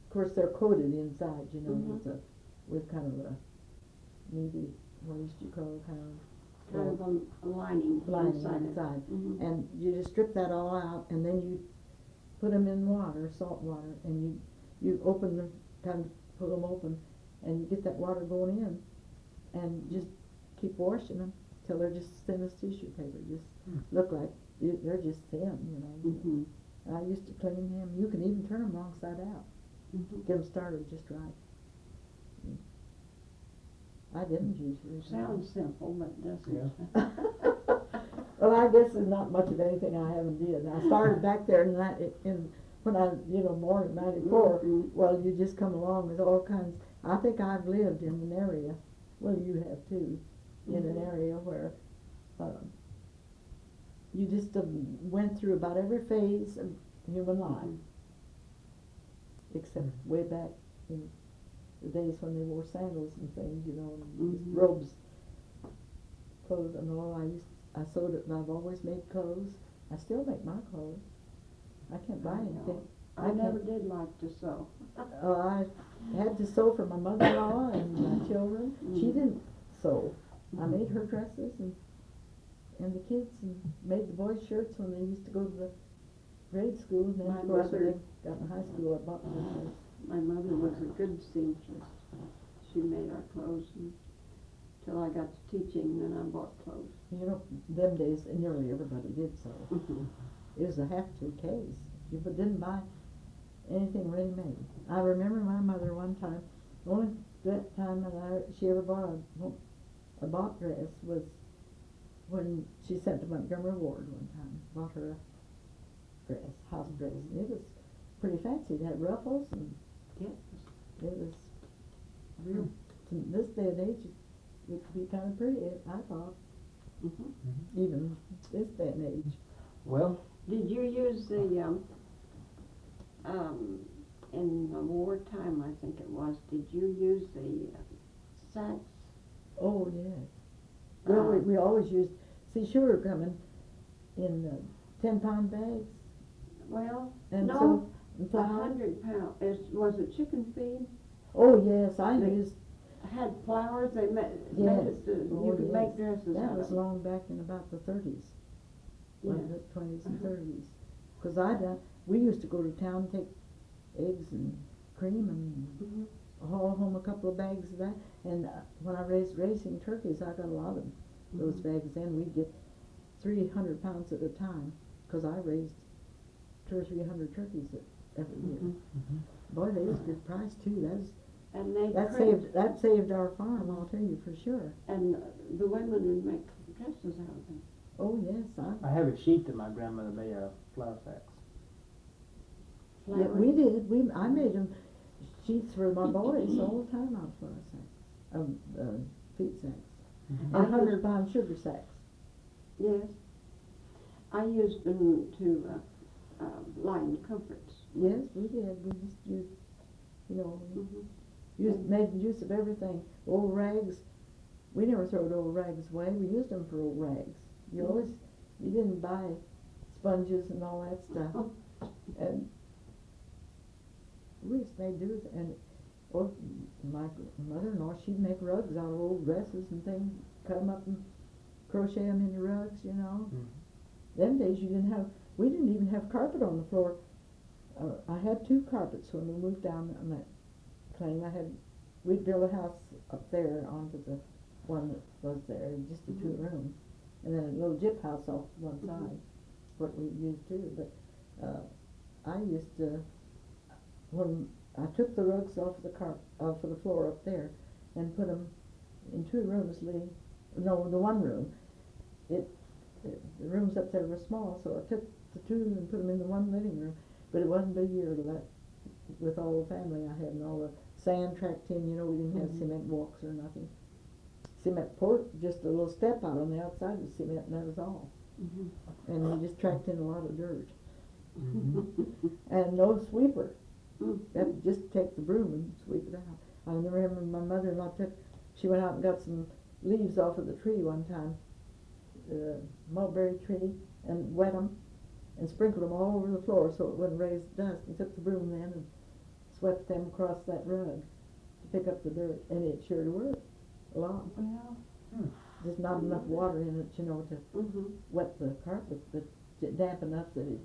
Of course, they're coated inside, you know, with kind of a maybe what used you call Kind of a lining inside. And you just strip that all out, and then you put them in water, salt water, and you open them, kind of pull them open, and you get that water going in, and just keep washing them till they're just thin as tissue paper. Just look like they're just thin, you know. I used to clean them. You can even turn them wrong side out. Get them started just right. I didn't usually. Sounds simple, but doesn't. Yeah. Well, I guess there's not much of anything I haven't did. I started back there when I, born in '94. Well, you just come along with all kinds. I think I've lived in an area. Well, you have too, in an area where you just went through about every phase of human life, except way back in the days when they wore sandals and things, and robes, clothes and all. I sewed it, and I've always made clothes. I still make my clothes. I can't buy anything. I never did like to sew. I had to sew for my mother-in-law and my children. She didn't sew. I made her dresses and the kids, and made the boys' shirts when they used to go to the grade school. And then, of course, when they got in high school, I bought them shirts. My mother was a good seamstress. She made our clothes until I got to teaching, then I bought clothes. Them days, nearly everybody did sew. It was a have-to case. You didn't buy anything ready-made. I remember my mother one time, the only time that she ever bought a bought dress was when she sent to Montgomery Ward one time. Bought her a dress, house dress. And it was pretty fancy. It had ruffles, and it was real. In this day and age, it could be kind of pretty, I thought. Even this day and age. Well, did you use the in the wartime, I think it was, did you use the sacks? Oh, yes. Well, we always used, sugar coming in 10-pound bags. Well, and no, and 100 pound. Was it chicken feed? Oh, yes, I used. Had flowers, they made it, you could make dresses that out was of. long back in about the 30s. Yeah. The 20s and 30s. Because we used to go to town and take eggs and cream and haul home a couple of bags of that. And when I raised racing turkeys, I got a lot of those bags in. We'd get 300 pounds at a time, because I raised 200 or 300 turkeys every year. Boy, they was a good price too. That saved our farm, I'll tell you for sure. And the women would make dresses out of them. Oh yes, I have a sheet that my grandmother made out of flour sacks. Yeah, we did. I made them sheets for my boys all the time out of flour sacks, feed sacks, and 100-pound sugar sacks. Yes, I used them to line comforts. Yes, we did. We just used, made use of everything. Old rags. We never throwed old rags away. We used them for old rags. You didn't buy sponges and all that stuff. And we just made do with it. And my mother-in-law, she'd make rugs out of old dresses and things, cut them up and crochet them into rugs, Them days we didn't even have carpet on the floor. I had 2 carpets when we moved down on that claim. We'd build a house up there onto the one that was there, just a 2-room. And then a little gyp house off one side, what we used too. But I used to, when I took the rugs off the floor up there, and put them in 2 rooms. The 1 room. The rooms up there were small, so I took the 2 and put them in the 1 living room. But it wasn't a year to that, with all the family I had and all the sand tracked in. We didn't have cement walks or nothing. Cement just a little step out on the outside of cement, and that was all. And we just tracked in a lot of dirt. And no sweeper. Mm. You have to just take the broom and sweep it out. I remember my mother-in-law she went out and got some leaves off of the tree one time, the mulberry tree, and wet them and sprinkled them all over the floor so it wouldn't raise dust, and took the broom then and swept them across that rug to pick up the dirt, and it sure worked a lot. Yeah. There's not enough water in it, to Mm-hmm. wet the carpet, but damp enough that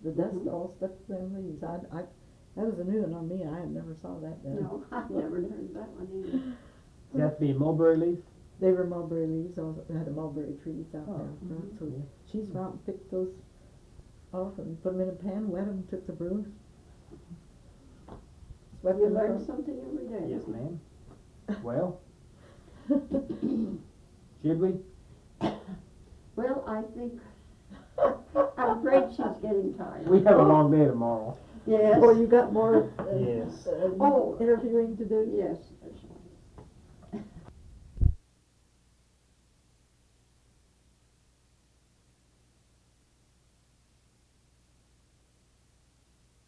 the dust all stuck to them leaves. That was a new one on me. I had never saw that done. No, I never heard that one either. Does that be mulberry leaf? They were mulberry leaves. They had a mulberry trees out Oh, there in front, so yeah. she's went out and picked those off and put them in a pan, wet them, took the broom, swept You them learn across. something every day. Yes, ma'am. Well, should we? Well, I think, I'm afraid she's getting tired. We have a long day tomorrow. Yes. Well, you got more Yes. Oh. interviewing to do? Yes,